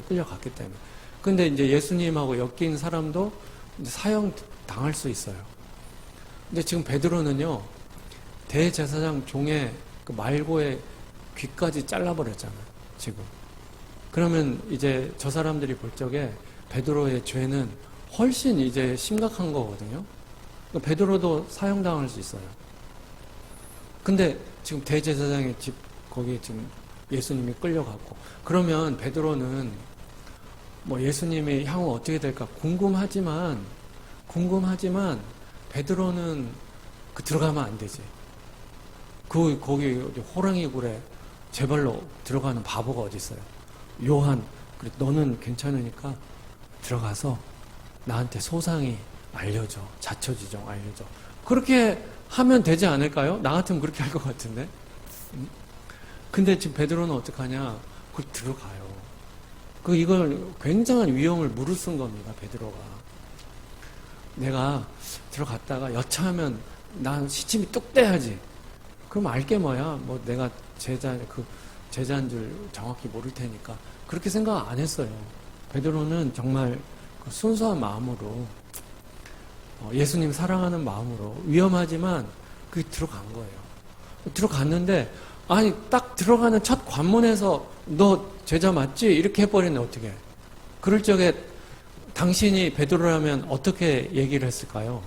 끌려갔기 때문에. 근데 이제 예수님하고 엮인 사람도 이제 사형 당할 수 있어요. 근데 지금 베드로는요 대제사장 종의 그 말고의 귀까지 잘라버렸잖아요. 지금. 그러면 이제 저 사람들이 볼 적에 베드로의 죄는 훨씬 이제 심각한 거거든요. 베드로도 사형당할 수 있어요. 근데 지금 대제사장의 집 거기에 지금 예수님이 끌려갔고, 그러면 베드로는 뭐 예수님의 향후 어떻게 될까 궁금하지만 베드로는 들어가면 안 되지. 거기 호랑이 굴에 제 발로 들어가는 바보가 어디 있어요. 요한, 그래 너는 괜찮으니까 들어가서 나한테 소상히 알려줘. 자초지종 알려줘. 그렇게 하면 되지 않을까요? 나 같으면 그렇게 할 것 같은데. 근데 지금 베드로는 어떡하냐? 그걸 들어가요. 이걸 굉장한 위험을 무릅쓴 겁니다, 베드로가. 내가 들어갔다가 여차하면 난 시침이 뚝 떼야지. 그럼 알게 뭐야? 뭐 내가 제자인 줄 정확히 모를 테니까. 그렇게 생각 안 했어요. 베드로는 정말 그 순수한 마음으로 예수님 사랑하는 마음으로 위험하지만 들어간 거예요. 들어갔는데 아니 딱 들어가는 첫 관문에서 너 제자 맞지? 이렇게 해버리면 어떻게? 그럴 적에 당신이 베드로라면 어떻게 얘기를 했을까요?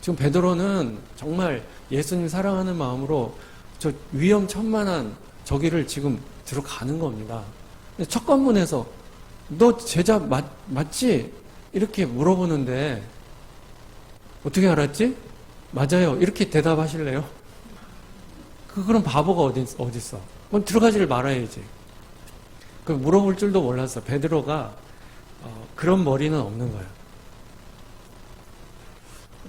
지금 베드로는 정말 예수님 사랑하는 마음으로 저 위험천만한 저기를 지금 들어가는 겁니다. 첫 관문에서 너 제자 맞지? 이렇게 물어보는데 어떻게 알았지? 맞아요. 이렇게 대답하실래요? 그런 바보가 어딨어? 그럼 들어가지를 말아야지. 물어볼 줄도 몰랐어. 베드로가 그런 머리는 없는 거야.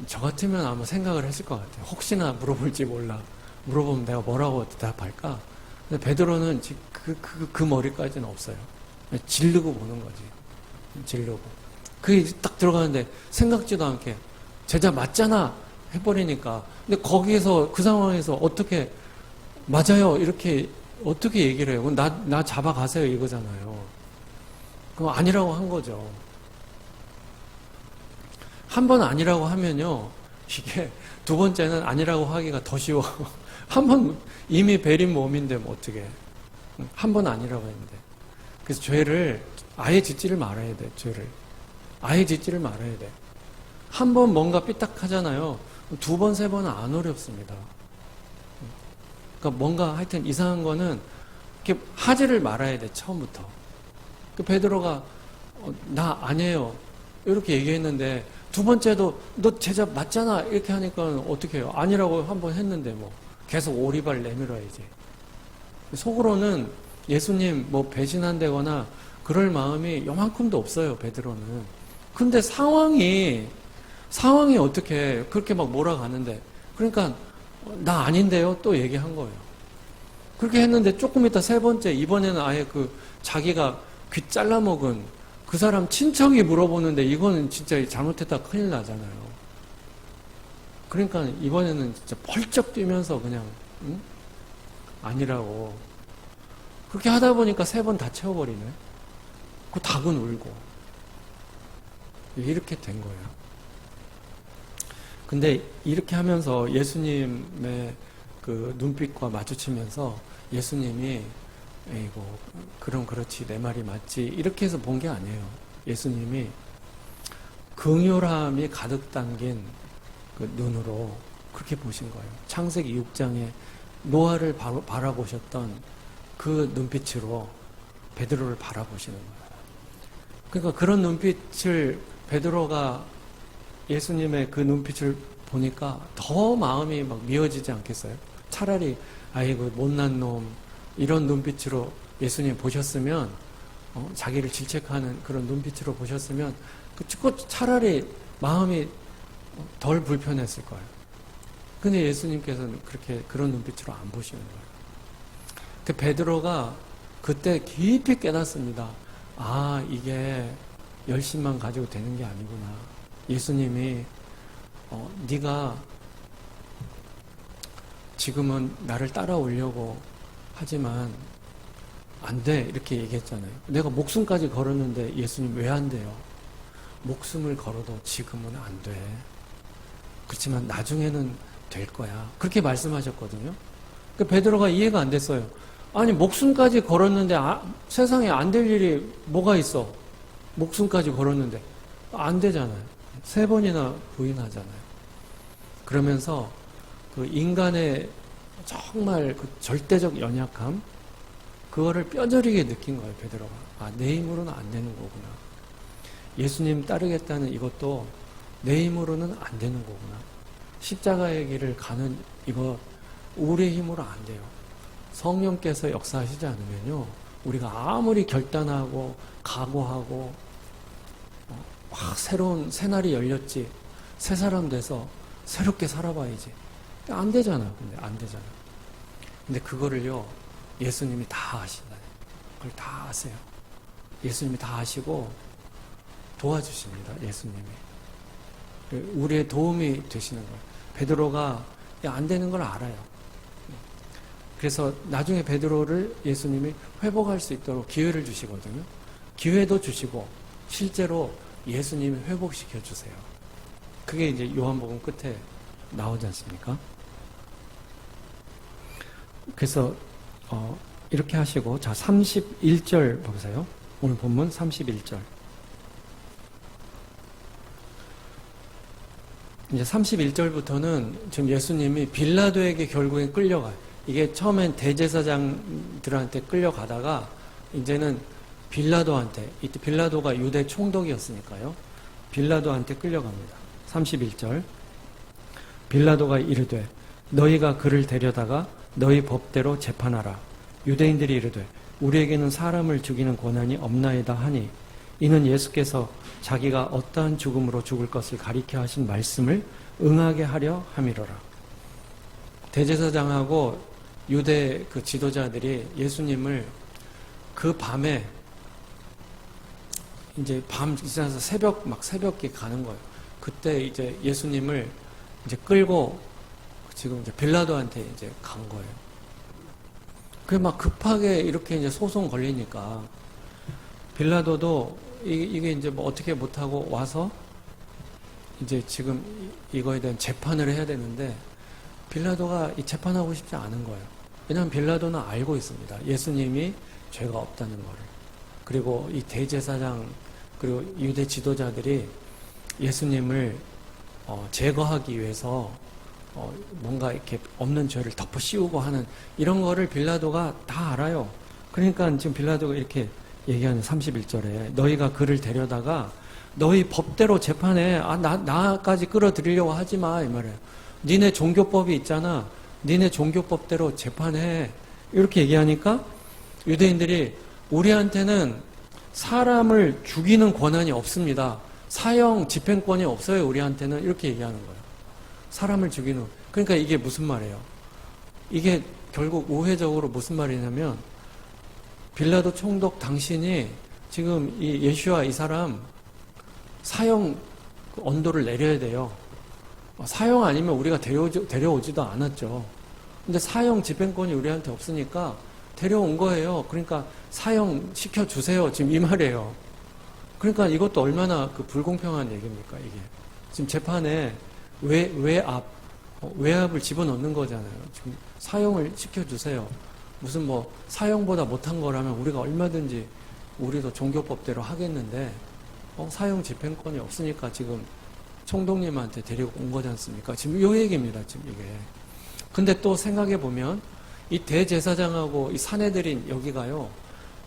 저 같으면 아마 생각을 했을 것 같아요. 혹시나 물어볼지 몰라. 물어보면 내가 뭐라고 대답할까? 근데 베드로는 그 머리까지는 없어요. 질르고 보는 거지. 질르고. 그게 딱 들어가는데 생각지도 않게 제자 맞잖아 해버리니까. 근데 거기에서 그 상황에서 어떻게 맞아요 이렇게 어떻게 얘기를 해요? 나 잡아가세요 이거잖아요. 그럼 아니라고 한 거죠. 한 번 아니라고 하면요 이게 두 번째는 아니라고 하기가 더 쉬워. 한 번 이미 베린 몸인데 뭐 어떻게 한 번 아니라고 했는데. 그래서 죄를 아예 짓지를 말아야 돼. 죄를 아예 짓지를 말아야 돼. 한 번 뭔가 삐딱하잖아요. 두 번, 세 번은 안 어렵습니다. 그러니까 뭔가 하여튼 이상한 거는 이렇게 하지를 말아야 돼, 처음부터. 베드로가 나 아니에요. 이렇게 얘기했는데 두 번째도 너 제자 맞잖아. 이렇게 하니까 어떻게 해요? 아니라고 한 번 했는데 뭐 계속 오리발 내밀어야지. 속으로는 예수님 뭐 배신한다거나 그럴 마음이 요만큼도 없어요, 베드로는. 근데 상황이 어떻게 그렇게 막 몰아가는데 그러니까 나 아닌데요? 또 얘기한 거예요. 그렇게 했는데 조금 있다 세 번째 이번에는 아예 자기가 귀 잘라먹은 그 사람 친척이 물어보는데 이거는 진짜 잘못했다 큰일 나잖아요. 그러니까 이번에는 진짜 펄쩍 뛰면서 그냥 응? 아니라고. 그렇게 하다 보니까 세 번 다 채워버리네. 그 닭은 울고. 이렇게 된 거예요. 근데 이렇게 하면서 예수님의 그 눈빛과 마주치면서 예수님이 에이고 그럼 그렇지 내 말이 맞지 이렇게 해서 본 게 아니에요. 예수님이 긍휼함이 가득 담긴 그 눈으로 그렇게 보신 거예요. 창세기 6장에 노아를 바라보셨던 그 눈빛으로 베드로를 바라보시는 거예요. 그러니까 그런 눈빛을 베드로가 예수님의 그 눈빛을 보니까 더 마음이 막 미어지지 않겠어요? 차라리 아이고 못난 놈 이런 눈빛으로 예수님 보셨으면 자기를 질책하는 그런 눈빛으로 보셨으면 차라리 마음이 덜 불편했을 거예요. 근데 예수님께서는 그런 눈빛으로 안 보시는 거예요. 그 베드로가 그때 깊이 깨닫습니다. 아, 이게 열심만 가지고 되는 게 아니구나. 예수님이 네가 지금은 나를 따라오려고 하지만 안 돼 이렇게 얘기했잖아요. 내가 목숨까지 걸었는데 예수님 왜 안 돼요? 목숨을 걸어도 지금은 안 돼. 그렇지만 나중에는 될 거야. 그렇게 말씀하셨거든요. 그러니까 베드로가 이해가 안 됐어요. 아니 목숨까지 걸었는데 세상에 안 될 일이 뭐가 있어? 목숨까지 걸었는데 안 되잖아요. 3번이나 부인하잖아요. 그러면서 그 인간의 정말 그 절대적 연약함 그거를 뼈저리게 느낀 거예요. 베드로가. 아, 내 힘으로는 안 되는 거구나. 예수님 따르겠다는 이것도 내 힘으로는 안 되는 거구나. 십자가의 길을 가는 이거 우리의 힘으로 안 돼요. 성령께서 역사하시지 않으면요. 우리가 아무리 결단하고 각오하고 새로운 새날이 열렸지 새 사람 돼서 새롭게 살아봐야지 안 되잖아. 근데 안 되잖아. 근데 그거를요, 예수님이 다 하시나요? 그걸 다 하세요. 예수님이 다 하시고 도와주십니다. 예수님이. 우리의 도움이 되시는 거예요. 베드로가 안 되는 걸 알아요. 그래서 나중에 베드로를 예수님이 회복할 수 있도록 기회를 주시거든요. 기회도 주시고 실제로 예수님이 회복시켜 주세요. 그게 이제 요한복음 끝에 나오지 않습니까? 그래서 이렇게 하시고, 자, 31절 보세요. 오늘 본문 31절. 이제 31절부터는 지금 예수님이 빌라도에게 결국엔 끌려가요. 이게 처음엔 대제사장들한테 끌려가다가 이제는 빌라도한테, 이때 빌라도가 유대 총독이었으니까요. 빌라도한테 끌려갑니다. 31절. 빌라도가 이르되 너희가 그를 데려다가 너희 법대로 재판하라. 유대인들이 이르되 우리에게는 사람을 죽이는 권한이 없나이다 하니 이는 예수께서 자기가 어떠한 죽음으로 죽을 것을 가리켜 하신 말씀을 응하게 하려 함이로라. 대제사장하고 유대 그 지도자들이 예수님을 그 밤에 이제 밤 지나서 새벽에 가는 거예요. 그때 이제 예수님을 이제 끌고 지금 이제 빌라도한테 이제 간 거예요. 그게 막 급하게 이렇게 이제 소송 걸리니까 빌라도도 이게 이제 뭐 어떻게 못하고 와서 이제 지금 이거에 대한 재판을 해야 되는데 빌라도가 이 재판하고 싶지 않은 거예요. 왜냐하면 빌라도는 알고 있습니다. 예수님이 죄가 없다는 거를. 그리고 이 대제사장 그리고 유대 지도자들이 예수님을 제거하기 위해서 뭔가 이렇게 없는 죄를 덮어 씌우고 하는 이런 거를 빌라도가 다 알아요. 그러니까 지금 빌라도가 이렇게 얘기하는 31절에 너희가 그를 데려다가 너희 법대로 재판해. 나까지 끌어들이려고 하지 마. 이 말이에요. 니네 종교법이 있잖아. 니네 종교법대로 재판해. 이렇게 얘기하니까 유대인들이 우리한테는 사람을 죽이는 권한이 없습니다. 사형 집행권이 없어요. 우리한테는. 이렇게 얘기하는 거예요. 사람을 죽이는. 그러니까 이게 무슨 말이에요? 이게 결국 우회적으로 무슨 말이냐면 빌라도 총독 당신이 지금 이 예수와 이 사람 사형 언도를 내려야 돼요. 사형 아니면 우리가 데려오지도 않았죠. 근데 사형 집행권이 우리한테 없으니까 데려온 거예요. 그러니까 사형 시켜주세요. 지금 이 말이에요. 그러니까 이것도 얼마나 그 불공평한 얘기입니까, 이게. 지금 재판에 외압을 집어넣는 거잖아요. 지금 사형을 시켜주세요. 무슨 뭐 사형보다 못한 거라면 우리가 얼마든지 우리도 종교법대로 하겠는데 사형 집행권이 없으니까 지금 총독님한테 데리고 온 거지 않습니까? 지금 이 얘기입니다. 지금 이게. 근데 또 생각해 보면 이 대제사장하고 이 사내들인 여기가요.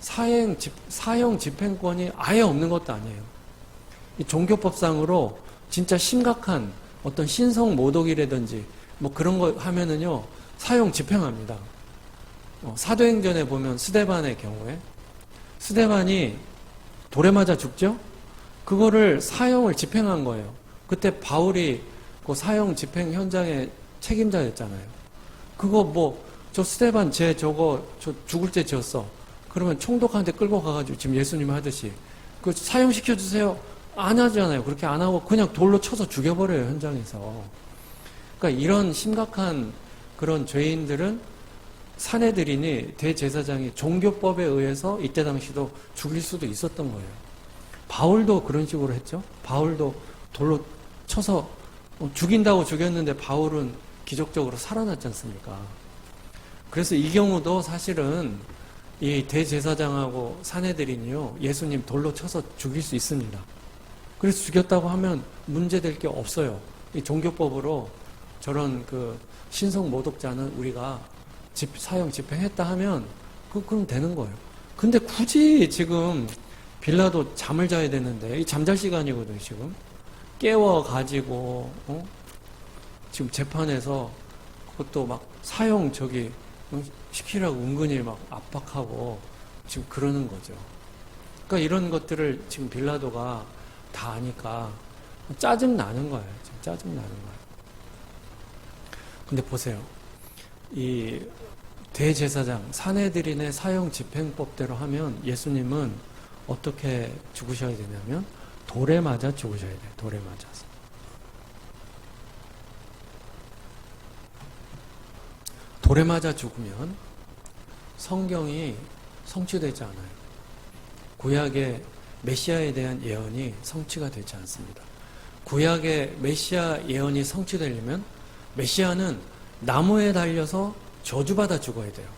사형 집행권이 아예 없는 것도 아니에요. 이 종교법상으로 진짜 심각한 어떤 신성 모독이라든지 뭐 그런 거 하면은요. 사형 집행합니다. 사도행전에 보면 스데반의 경우에 스데반이 돌에 맞아 죽죠? 그거를 사형을 집행한 거예요. 그때 바울이 그 사형 집행 현장의 책임자였잖아요. 그거 뭐 저 스데반 저 죽을 죄 지었어. 그러면 총독한테 끌고 가가지고 지금 예수님 하듯이 그 사형 시켜주세요. 안 하잖아요. 그렇게 안 하고 그냥 돌로 쳐서 죽여버려요, 현장에서. 그러니까 이런 심각한 그런 죄인들은 사내들이니 대제사장이 종교법에 의해서 이때 당시도 죽일 수도 있었던 거예요. 바울도 그런 식으로 했죠. 바울도 돌로 쳐서 죽인다고 죽였는데 바울은 기적적으로 살아났지 않습니까? 그래서 이 경우도 사실은 이 대제사장하고 사내들이니요 예수님 돌로 쳐서 죽일 수 있습니다. 그래서 죽였다고 하면 문제될 게 없어요. 이 종교법으로 저런 그 신성 모독자는 우리가 사형 집행했다 하면 그럼 되는 거예요. 근데 굳이 지금 빌라도 잠을 자야 되는데 이 잠잘 시간이거든요. 지금 깨워가지고 지금 재판에서 그것도 막 사형 시키라고 은근히 막 압박하고 지금 그러는 거죠. 그러니까 이런 것들을 지금 빌라도가 다 아니까 짜증 나는 거예요. 지금 짜증 나는 거예요. 근데 보세요. 이 대제사장 산헤드린의 사형 집행법대로 하면 예수님은 어떻게 죽으셔야 되냐면 돌에 맞아 죽으셔야 돼요. 돌에 맞아서. 돌에 맞아 죽으면 성경이 성취되지 않아요. 구약의 메시아에 대한 예언이 성취가 되지 않습니다. 구약의 메시아 예언이 성취되려면 메시아는 나무에 달려서 저주받아 죽어야 돼요.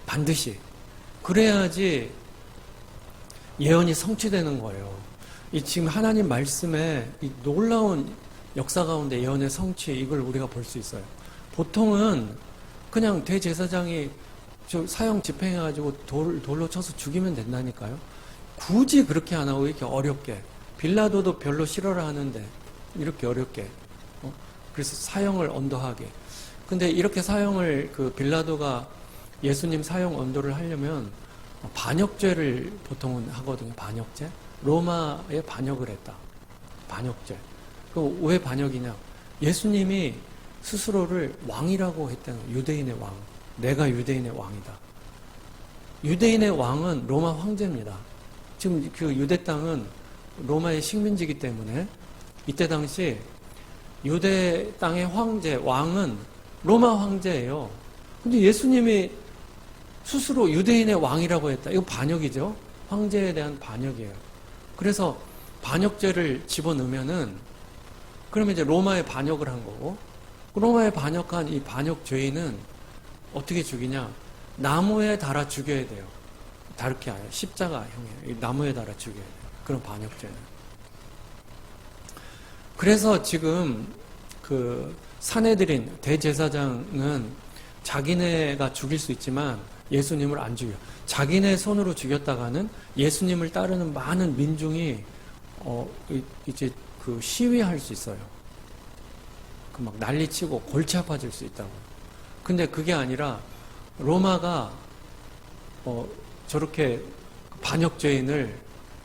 반드시. 그래야지 예언이 성취되는 거예요. 이 지금 하나님 말씀에 이 놀라운 역사 가운데 예언의 성취, 이걸 우리가 볼 수 있어요. 보통은 그냥 대제사장이 사형 집행해가지고 돌로 쳐서 죽이면 된다니까요. 굳이 그렇게 안 하고 이렇게 어렵게. 빌라도도 별로 싫어라 하는데 이렇게 어렵게. 그래서 사형을 언도하게. 근데 이렇게 사형을 빌라도가 예수님 사형 언도를 하려면 반역죄를 보통은 하거든요. 반역죄. 로마에 반역을 했다. 반역죄. 왜 반역이냐? 예수님이 스스로를 왕이라고 했다는 거예요. 유대인의 왕. 내가 유대인의 왕이다. 유대인의 왕은 로마 황제입니다. 지금 그 유대 땅은 로마의 식민지이기 때문에 이때 당시 유대 땅의 황제, 왕은 로마 황제예요. 근데 예수님이 스스로 유대인의 왕이라고 했다. 이거 반역이죠. 황제에 대한 반역이에요. 그래서 반역죄를 집어넣으면은 그러면 이제 로마에 반역을 한 거고, 로마에 반역한 이 반역 죄인은 어떻게 죽이냐? 나무에 달아 죽여야 돼요. 다르게 아예 십자가형이에요. 나무에 달아 죽여야 돼요. 그런 반역죄는. 그래서 지금 산헤드린 대제사장은 자기네가 죽일 수 있지만 예수님을 안 죽여. 자기네 손으로 죽였다가는 예수님을 따르는 많은 민중이 이제 시위할 수 있어요. 막 난리치고 골치 아파질 수 있다고. 근데 그게 아니라 로마가 저렇게 반역죄인을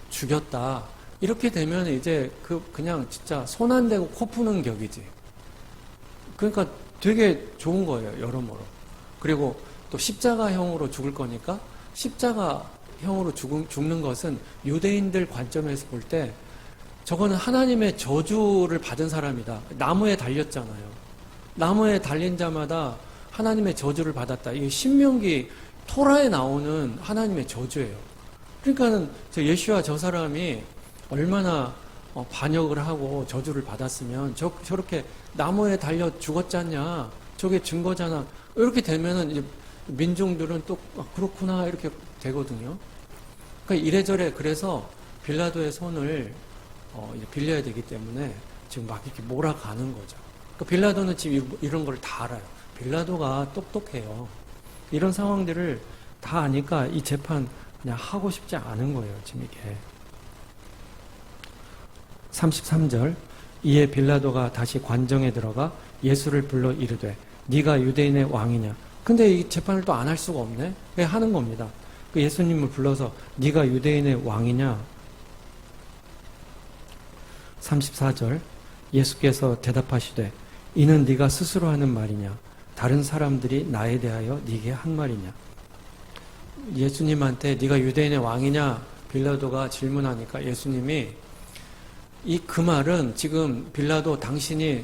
죽였다. 이렇게 되면 이제 그냥 진짜 손 안 대고 코 푸는 격이지. 그러니까 되게 좋은 거예요, 여러모로. 그리고 또 십자가형으로 죽을 거니까 십자가형으로 죽는 것은 유대인들 관점에서 볼 때 저거는 하나님의 저주를 받은 사람이다. 나무에 달렸잖아요. 나무에 달린 자마다 하나님의 저주를 받았다. 이게 신명기 토라에 나오는 하나님의 저주예요. 그러니까는 예수와 저 사람이 얼마나 반역을 하고 저주를 받았으면 저렇게 나무에 달려 죽었잖냐. 저게 증거잖아. 이렇게 되면은 이제 민중들은 또 그렇구나 이렇게 되거든요. 그러니까 이래저래 그래서 빌라도의 손을 이제 빌려야 되기 때문에 지금 막 이렇게 몰아가는 거죠. 그러니까 빌라도는 지금 이런 걸 다 알아요. 빌라도가 똑똑해요. 이런 상황들을 다 아니까 이 재판 그냥 하고 싶지 않은 거예요. 지금 이게. 33절 이에 빌라도가 다시 관정에 들어가 예수를 불러 이르되 네가 유대인의 왕이냐. 근데 이 재판을 또 안 할 수가 없네. 왜 하는 겁니다. 그 예수님을 불러서 네가 유대인의 왕이냐. 34절 예수께서 대답하시되 이는 네가 스스로 하는 말이냐 다른 사람들이 나에 대하여 네게 한 말이냐. 예수님한테 네가 유대인의 왕이냐 빌라도가 질문하니까 예수님이 그 말은 지금 빌라도 당신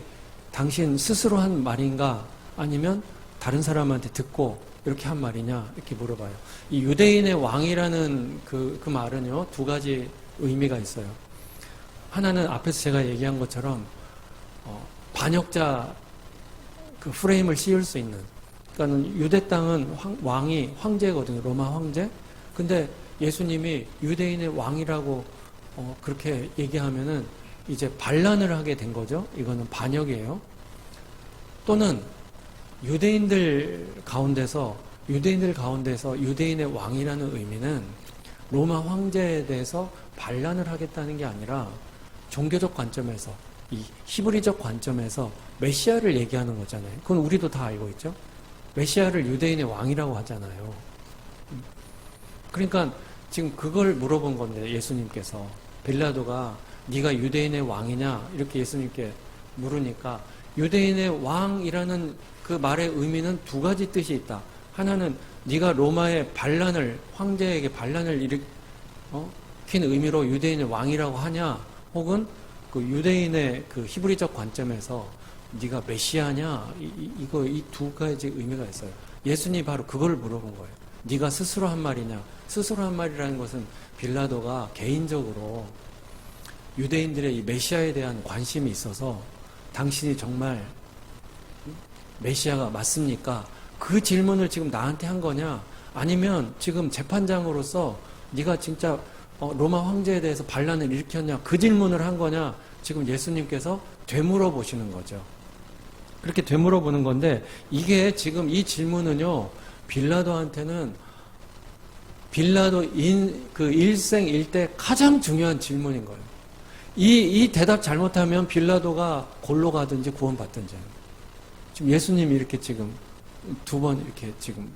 스스로 한 말인가 아니면 다른 사람한테 듣고 이렇게 한 말이냐 이렇게 물어봐요. 이 유대인의 왕이라는 그 말은요 두 가지 의미가 있어요. 하나는 앞에서 제가 얘기한 것처럼 반역자 프레임을 씌울 수 있는. 그러니까는 유대 땅은 왕이 황제거든요. 로마 황제. 근데 예수님이 유대인의 왕이라고 그렇게 얘기하면은 이제 반란을 하게 된 거죠. 이거는 반역이에요. 또는 유대인들 가운데서 유대인의 왕이라는 의미는 로마 황제에 대해서 반란을 하겠다는 게 아니라 종교적 관점에서 이 히브리적 관점에서 메시아를 얘기하는 거잖아요. 그건 우리도 다 알고 있죠. 메시아를 유대인의 왕이라고 하잖아요. 그러니까 지금 그걸 물어본 건데 예수님께서 빌라도가 네가 유대인의 왕이냐 이렇게 예수님께 물으니까 유대인의 왕이라는 그 말의 의미는 두 가지 뜻이 있다. 하나는 네가 로마의 반란을, 황제에게 반란을 일으킨 의미로 유대인의 왕이라고 하냐, 혹은 그 유대인의 그 히브리적 관점에서 네가 메시아냐, 이 두 가지 의미가 있어요. 예수님이 바로 그걸 물어본 거예요. 네가 스스로 한 말이냐. 스스로 한 말이라는 것은 빌라도가 개인적으로 유대인들의 이 메시아에 대한 관심이 있어서 당신이 정말 메시아가 맞습니까? 그 질문을 지금 나한테 한 거냐? 아니면 지금 재판장으로서 네가 진짜 로마 황제에 대해서 반란을 일으켰냐? 그 질문을 한 거냐? 지금 예수님께서 되물어 보시는 거죠. 그렇게 되물어 보는 건데, 이게 지금 이 질문은요, 빌라도한테는 빌라도 그 일생 일대 가장 중요한 질문인 거예요. 이 대답 잘못하면 빌라도가 골로 가든지 구원받든지. 지금 예수님이 이렇게 지금 두 번 이렇게 지금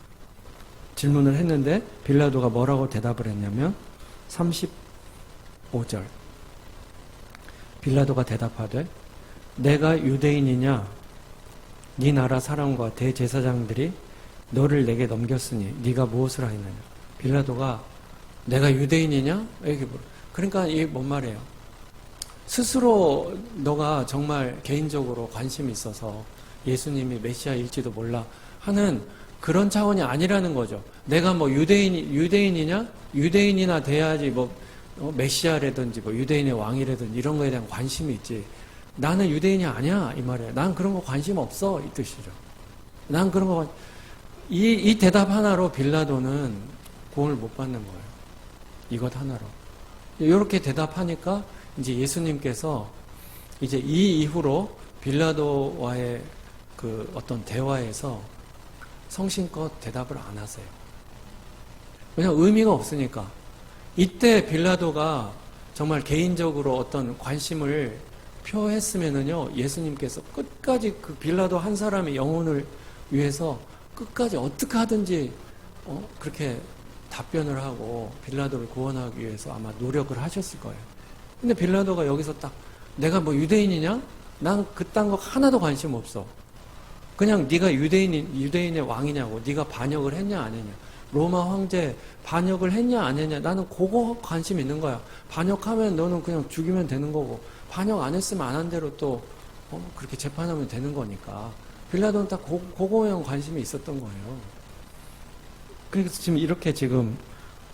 질문을 했는데, 빌라도가 뭐라고 대답을 했냐면 35절. 빌라도가 대답하되 내가 유대인이냐? 네 나라 사람과 대제사장들이 너를 내게 넘겼으니 네가 무엇을 하였느냐? 빌라도가 내가 유대인이냐? 이렇게 물어. 그러니까 이게 뭔 말이에요? 스스로 너가 정말 개인적으로 관심이 있어서 예수님이 메시아일지도 몰라 하는 그런 차원이 아니라는 거죠. 내가 뭐 유대인이냐? 유대인이나 돼야지 뭐 메시아라든지 뭐 유대인의 왕이라든지 이런 거에 대한 관심이 있지. 나는 유대인이 아니야 이 말이에요. 난 그런 거 관심 없어 이 뜻이죠. 난 그런 거 이 대답 하나로 빌라도는 구원을 못 받는 거예요. 이것 하나로. 이렇게 대답하니까 이제 예수님께서 이제 이 이후로 빌라도와의 그 어떤 대화에서 성심껏 대답을 안 하세요. 왜냐하면 의미가 없으니까. 이때 빌라도가 정말 개인적으로 어떤 관심을 표했으면은요, 예수님께서 끝까지 그 빌라도 한 사람의 영혼을 위해서 끝까지 어떻게 하든지 그렇게 답변을 하고 빌라도를 구원하기 위해서 아마 노력을 하셨을 거예요. 근데 빌라도가 여기서 딱 내가 뭐 유대인이냐? 난 그딴 거 하나도 관심 없어. 그냥 네가 유대인의 왕이냐고, 네가 반역을 했냐 안 했냐, 로마 황제 반역을 했냐 안 했냐, 나는 그거 관심 있는 거야. 반역하면 너는 그냥 죽이면 되는 거고, 반역 안 했으면 안 한 대로 또 그렇게 재판하면 되는 거니까. 빌라도는 딱 그거에 관심이 있었던 거예요. 그래서 지금 이렇게 지금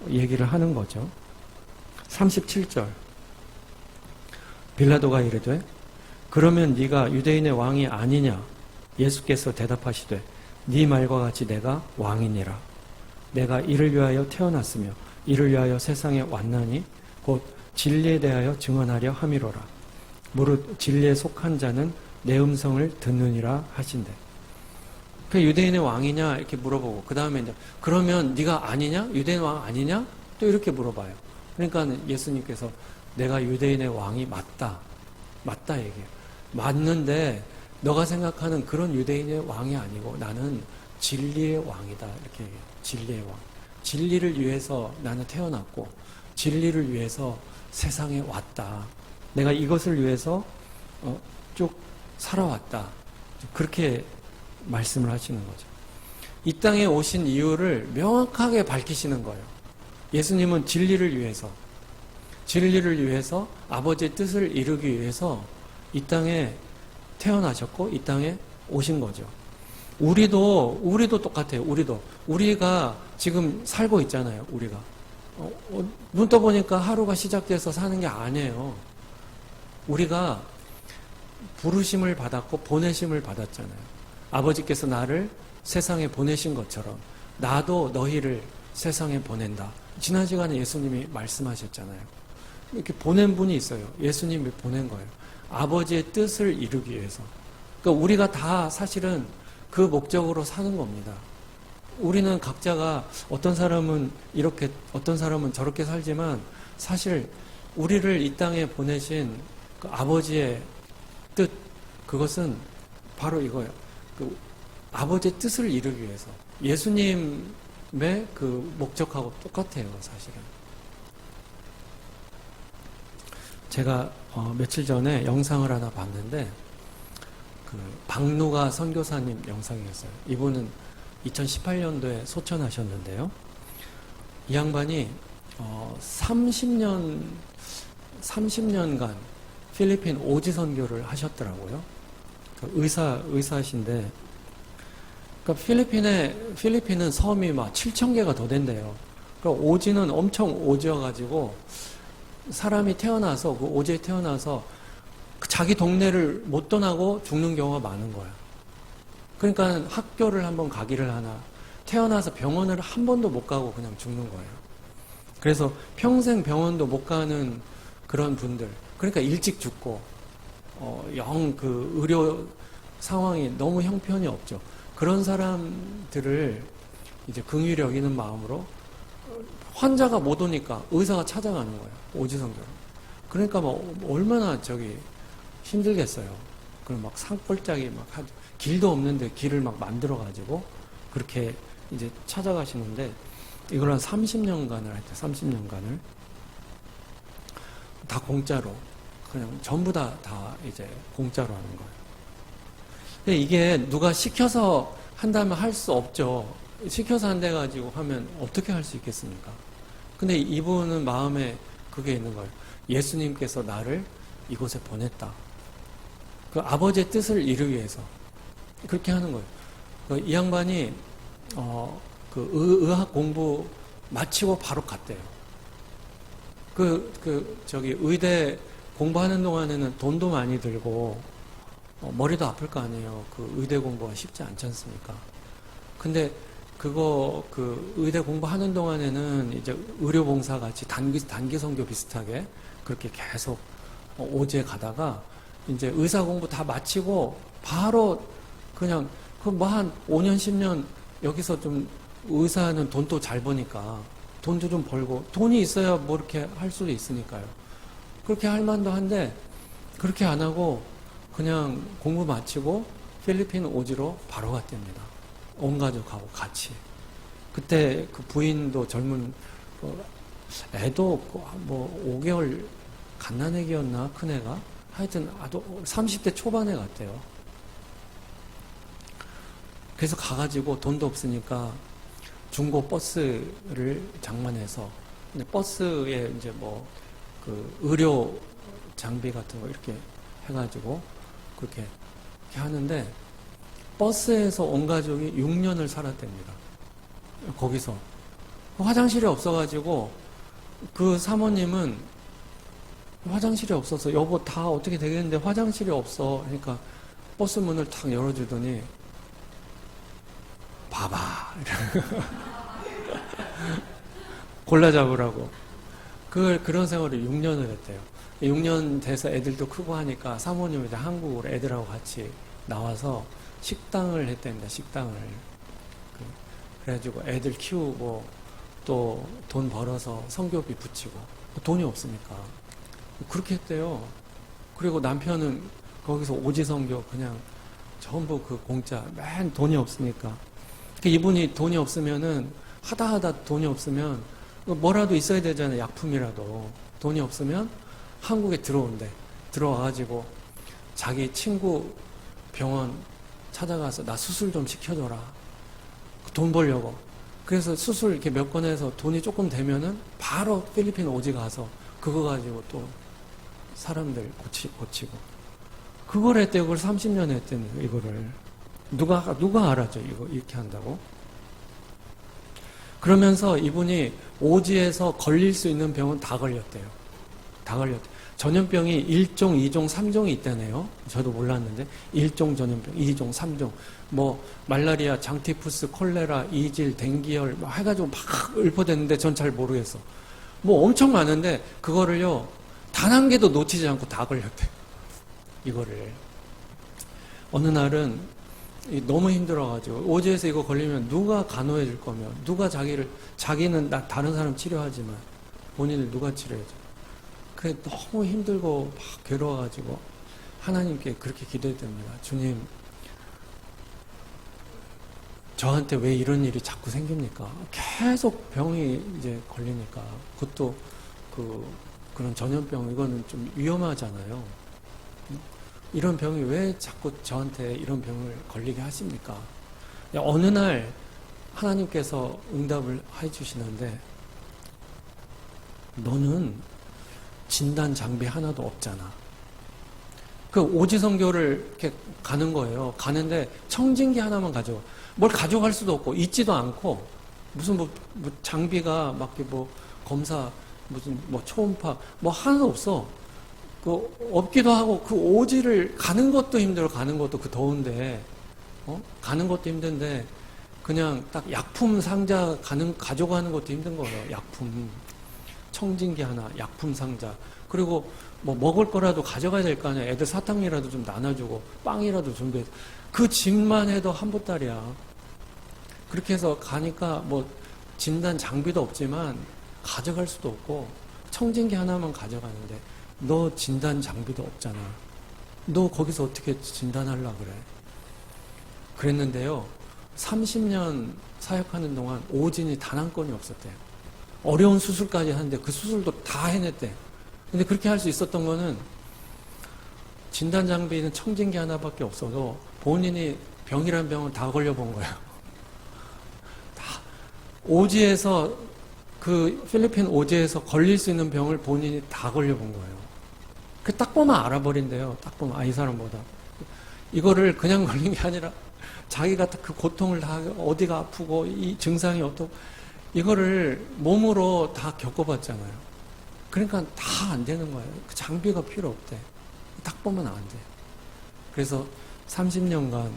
얘기를 하는 거죠. 37절. 빌라도가 이르되 그러면 네가 유대인의 왕이 아니냐? 예수께서 대답하시되 네 말과 같이 내가 왕이니라. 내가 이를 위하여 태어났으며 이를 위하여 세상에 왔나니 곧 진리에 대하여 증언하려 함이로라. 무릇 진리에 속한 자는 내 음성을 듣느니라 하신대. 그 유대인의 왕이냐 이렇게 물어보고, 그 다음에 이제 그러면 네가 아니냐? 유대인 왕 아니냐? 또 이렇게 물어봐요. 그러니까 예수님께서 내가 유대인의 왕이 맞다 얘기해요. 맞는데 너가 생각하는 그런 유대인의 왕이 아니고 나는 진리의 왕이다 이렇게 얘기해요. 진리의 왕. 진리를 위해서 나는 태어났고 진리를 위해서 세상에 왔다. 내가 이것을 위해서 쭉 살아왔다. 그렇게 말씀을 하시는 거죠. 이 땅에 오신 이유를 명확하게 밝히시는 거예요. 예수님은 진리를 위해서 아버지의 뜻을 이루기 위해서 이 땅에 태어나셨고 이 땅에 오신 거죠. 우리도 똑같아요. 우리가 지금 살고 있잖아요. 우리가 눈 떠보니까 하루가 시작돼서 사는 게 아니에요. 우리가 부르심을 받았고 보내심을 받았잖아요. 아버지께서 나를 세상에 보내신 것처럼 나도 너희를 세상에 보낸다. 지난 시간에 예수님이 말씀하셨잖아요. 이렇게 보낸 분이 있어요. 예수님이 보낸 거예요. 아버지의 뜻을 이루기 위해서. 그러니까 우리가 다 사실은 그 목적으로 사는 겁니다. 우리는 각자가 어떤 사람은 이렇게, 어떤 사람은 저렇게 살지만 사실 우리를 이 땅에 보내신 그 아버지의 뜻, 그것은 바로 이거예요. 그 아버지의 뜻을 이루기 위해서. 예수님의 그 목적하고 똑같아요, 사실은. 제가 며칠 전에 영상을 하나 봤는데, 그 박누가 선교사님 영상이었어요. 이분은 2018년도에 소천하셨는데요. 이 양반이 30년간 필리핀 오지 선교를 하셨더라고요. 그 의사신데, 그러니까 필리핀은 섬이 막 7,000개가 더 된대요. 그러니까 오지는 엄청 오지여가지고 사람이 태어나서 그 오지에 태어나서 자기 동네를 못 떠나고 죽는 경우가 많은 거야. 그러니까 학교를 한번 가기를 하나, 태어나서 병원을 한 번도 못 가고 그냥 죽는 거예요. 그래서 평생 병원도 못 가는 그런 분들, 그러니까 일찍 죽고 영 그 의료 상황이 너무 형편이 없죠. 그런 사람들을 이제 긍휼히 여기는 마음으로, 환자가 못 오니까 의사가 찾아가는 거예요. 오지선교로. 그러니까 막 얼마나 힘들겠어요. 그럼 막 산골짜기 막 길도 없는데 길을 막 만들어가지고 그렇게 이제 찾아가시는데, 이걸 한 30년간을 할 때, 30년간을 다 공짜로, 그냥 전부 다 이제 공짜로 하는 거예요. 근데 이게 누가 시켜서 한다면 할 수 없죠. 시켜서 한대가지고 하면 어떻게 할 수 있겠습니까? 근데 이분은 마음에 그게 있는 거예요. 예수님께서 나를 이곳에 보냈다. 그 아버지의 뜻을 이루기 위해서 그렇게 하는 거예요. 이 양반이 의학 공부 마치고 바로 갔대요. 의대 공부하는 동안에는 돈도 많이 들고 머리도 아플 거 아니에요. 그 의대 공부가 쉽지 않지 않습니까? 근데 의대 공부하는 동안에는 이제 의료봉사 같이 단기 선교 비슷하게 그렇게 계속 오지에 가다가 이제 의사 공부 다 마치고 바로 그냥 한 5년, 10년 여기서 좀 의사는 돈도 잘 버니까 돈도 좀 벌고, 돈이 있어야 뭐 이렇게 할 수도 있으니까요. 그렇게 할 만도 한데 그렇게 안 하고 그냥 공부 마치고 필리핀 오지로 바로 갔답니다. 온 가족하고 같이. 그때 그 부인도 젊은 애도 뭐 5개월 갓난애기였나 큰 애가, 하여튼 아도 30대 초반에 갔대요. 그래서 가가지고 돈도 없으니까 중고 버스를 장만해서, 근데 버스에 이제 그 의료 장비 같은 거 이렇게 해가지고 그렇게 하는데, 버스에서 온 가족이 6년을 살았답니다. 거기서 화장실이 없어가지고 그 사모님은 화장실이 없어서 여보 다 어떻게 되겠는데 화장실이 없어. 그러니까 버스 문을 탁 열어주더니 봐봐. 골라 잡으라고. 그런 생활을 6년을 했대요. 6년 돼서 애들도 크고 하니까 사모님이 이제 한국으로 애들하고 같이 나와서 식당을 했답니다. 식당을. 그래가지고 애들 키우고 또 돈 벌어서 성교비 붙이고, 돈이 없으니까. 그렇게 했대요. 그리고 남편은 거기서 오지선교 그냥 전부 그 공짜, 맨 돈이 없으니까. 이분이 돈이 없으면은 하다 돈이 없으면 뭐라도 있어야 되잖아요. 약품이라도. 돈이 없으면 한국에 들어온대. 들어와가지고 자기 친구 병원 찾아가서 나 수술 좀 시켜줘라. 돈 벌려고. 그래서 수술 이렇게 몇 건 해서 돈이 조금 되면은 바로 필리핀 오지 가서 그거 가지고 또 사람들 고치고. 그걸 했대요. 그걸 30년 했대요. 이거를. 누가 알았죠? 이거 이렇게 한다고? 그러면서 이분이 오지에서 걸릴 수 있는 병은 다 걸렸대요. 다 걸렸대요. 전염병이 1종, 2종, 3종이 있다네요. 저도 몰랐는데 1종 전염병, 2종, 3종, 말라리아, 장티푸스, 콜레라, 이질, 댕기열 해가지고 막 읊어댔는데 전 잘 모르겠어. 엄청 많은데 그거를요 단 한 개도 놓치지 않고 다 걸렸대요. 이거를. 어느 날은 너무 힘들어가지고 오지에서 이거 걸리면 누가 간호해 줄 거면, 누가 자기는 다른 사람 치료하지만 본인을 누가 치료해줘. 그래 너무 힘들고 막 괴로워가지고 하나님께 그렇게 기도했답니다. 주님, 저한테 왜 이런 일이 자꾸 생깁니까? 계속 병이 이제 걸리니까. 그것도 그런 전염병, 이거는 좀 위험하잖아요. 이런 병이 왜 자꾸 저한테 이런 병을 걸리게 하십니까? 어느 날 하나님께서 응답을 해주시는데 너는 진단 장비 하나도 없잖아. 그 오지선교를 이렇게 가는 거예요. 가는데 청진기 하나만 가져가. 뭘 가져갈 수도 없고 있지도 않고 무슨 뭐 장비가 막 뭐 검사 무슨 뭐 초음파 뭐 하나도 없어. 그 없기도 하고 그 오지를 가는 것도 힘들어. 가는 것도 그 더운데 가는 것도 힘든데 그냥 딱 약품 상자 가져가는 것도 힘든 거예요. 약품 청진기 하나, 약품 상자. 그리고 뭐 먹을 거라도 가져가야 될 거 아니야. 애들 사탕이라도 좀 나눠주고 빵이라도 준비해. 그 짐만 해도 한 보따리야. 그렇게 해서 가니까 뭐 진단 장비도 없지만 가져갈 수도 없고 청진기 하나만 가져가는데 너 진단 장비도 없잖아. 너 거기서 어떻게 진단하려고 그래? 그랬는데요. 30년 사역하는 동안 오진이 단 한 건이 없었대요. 어려운 수술까지 하는데 그 수술도 다 해냈대. 근데 그렇게 할 수 있었던 거는 진단 장비는 청진기 하나밖에 없어도 본인이 병이란 병은 다 걸려본 거예요. 다 오지에서 그 필리핀 오지에서 걸릴 수 있는 병을 본인이 다 걸려본 거예요. 그 딱 보면 알아버린대요. 딱 보면 이 사람보다 이거를 그냥 걸린 게 아니라 자기가 그 고통을 다 어디가 아프고 이 증상이 어떻고 이거를 몸으로 다 겪어봤잖아요. 그러니까 다 안 되는 거예요. 그 장비가 필요 없대. 딱 보면 안 돼. 그래서 30년간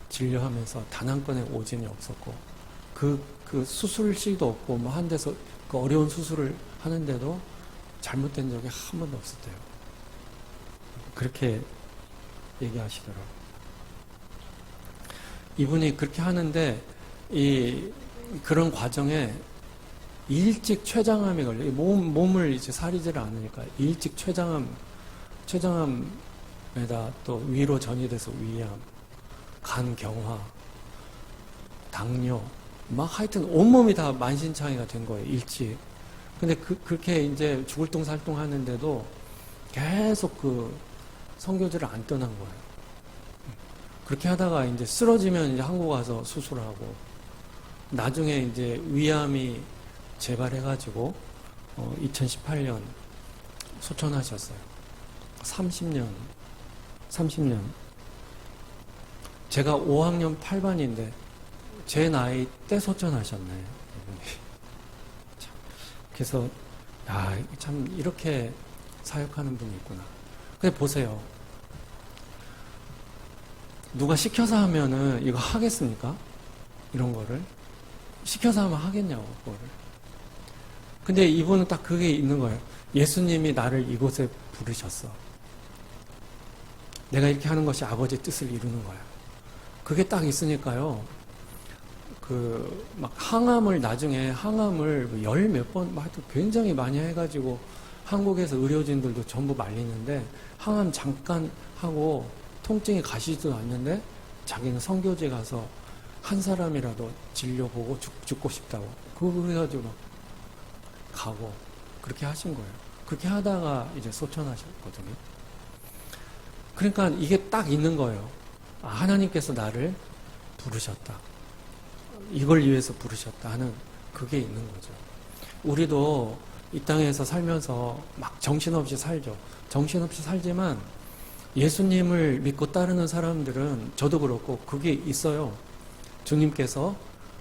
진료하면서 단 한 건의 오진이 없었고, 그 수술실도 없고, 뭐 한 데서 그 어려운 수술을 하는데도 잘못된 적이 한 번도 없었대요. 그렇게 얘기하시더라고요. 이분이 그렇게 하는데, 그런 과정에 일찍 췌장암이 걸려요. 몸을 이제 사리지를 않으니까 일찍 췌장암에다 또 위로 전이돼서 위암, 간 경화, 당뇨, 막 하여튼 온몸이 다 만신창이가 된 거예요. 일찍. 근데 그렇게 이제 죽을 똥살똥 하는데도 계속 그 선교지를 안 떠난 거예요. 그렇게 하다가 이제 쓰러지면 이제 한국 와서 수술하고, 나중에 이제 위암이 재발해가지고 2018년 소천하셨어요. 30년. 제가 5학년 8반인데 제 나이 때 소천하셨네요. 그래서 참 이렇게 사역하는 분이 있구나. 근데 보세요. 누가 시켜서 하면은 이거 하겠습니까? 이런 거를 시켜서 하면 하겠냐고, 그거를. 근데 이분은 딱 그게 있는 거예요. 예수님이 나를 이곳에 부르셨어. 내가 이렇게 하는 것이 아버지의 뜻을 이루는 거야. 그게 딱 있으니까요. 막 나중에 항암을 열 몇 번, 하여튼 굉장히 많이 해가지고 한국에서 의료진들도 전부 말리는데, 항암 잠깐 하고 통증이 가시지도 않는데 자기는 선교지 가서 한 사람이라도 진료보고 죽고 싶다고. 그래가지고 막 가고 그렇게 하신 거예요. 그렇게 하다가 이제 소천하셨거든요. 그러니까 이게 딱 있는 거예요. 하나님께서 나를 부르셨다. 이걸 위해서 부르셨다 하는 그게 있는 거죠. 우리도 이 땅에서 살면서 막 정신없이 살죠. 정신없이 살지만 예수님을 믿고 따르는 사람들은, 저도 그렇고 그게 있어요. 주님께서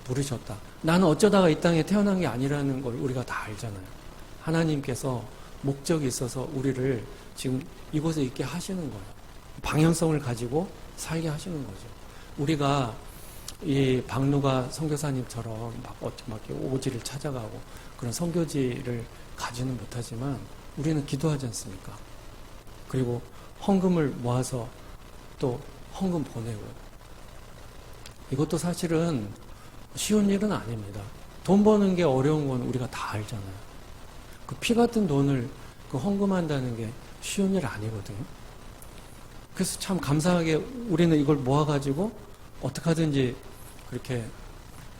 부르셨다. 나는 어쩌다가 이 땅에 태어난 게 아니라는 걸 우리가 다 알잖아요. 하나님께서 목적이 있어서 우리를 지금 이곳에 있게 하시는 거예요. 방향성을 가지고 살게 하시는 거죠. 우리가 이 박누가 선교사님처럼 막 오지를 찾아가고 그런 선교지를 가지는 못하지만 우리는 기도하지 않습니까? 그리고 헌금을 모아서 또 헌금 보내고, 이것도 사실은 쉬운 일은 아닙니다. 돈 버는 게 어려운 건 우리가 다 알잖아요. 그 피 같은 돈을 그 헌금한다는 게 쉬운 일 아니거든요. 그래서 참 감사하게 우리는 이걸 모아가지고 어떻게 하든지 그렇게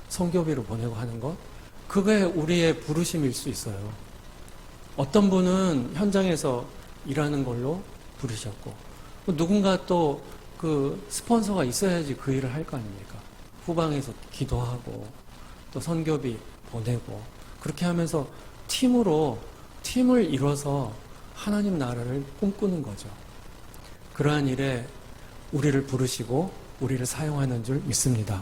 선교비로 보내고 하는 것, 그게 우리의 부르심일 수 있어요. 어떤 분은 현장에서 일하는 걸로 부르셨고, 누군가 또 그 스폰서가 있어야지 그 일을 할 거 아닙니까? 후방에서 기도하고 또 선교비 보내고 그렇게 하면서 팀을 이뤄서 하나님 나라를 꿈꾸는 거죠. 그러한 일에 우리를 부르시고 우리를 사용하는 줄 믿습니다.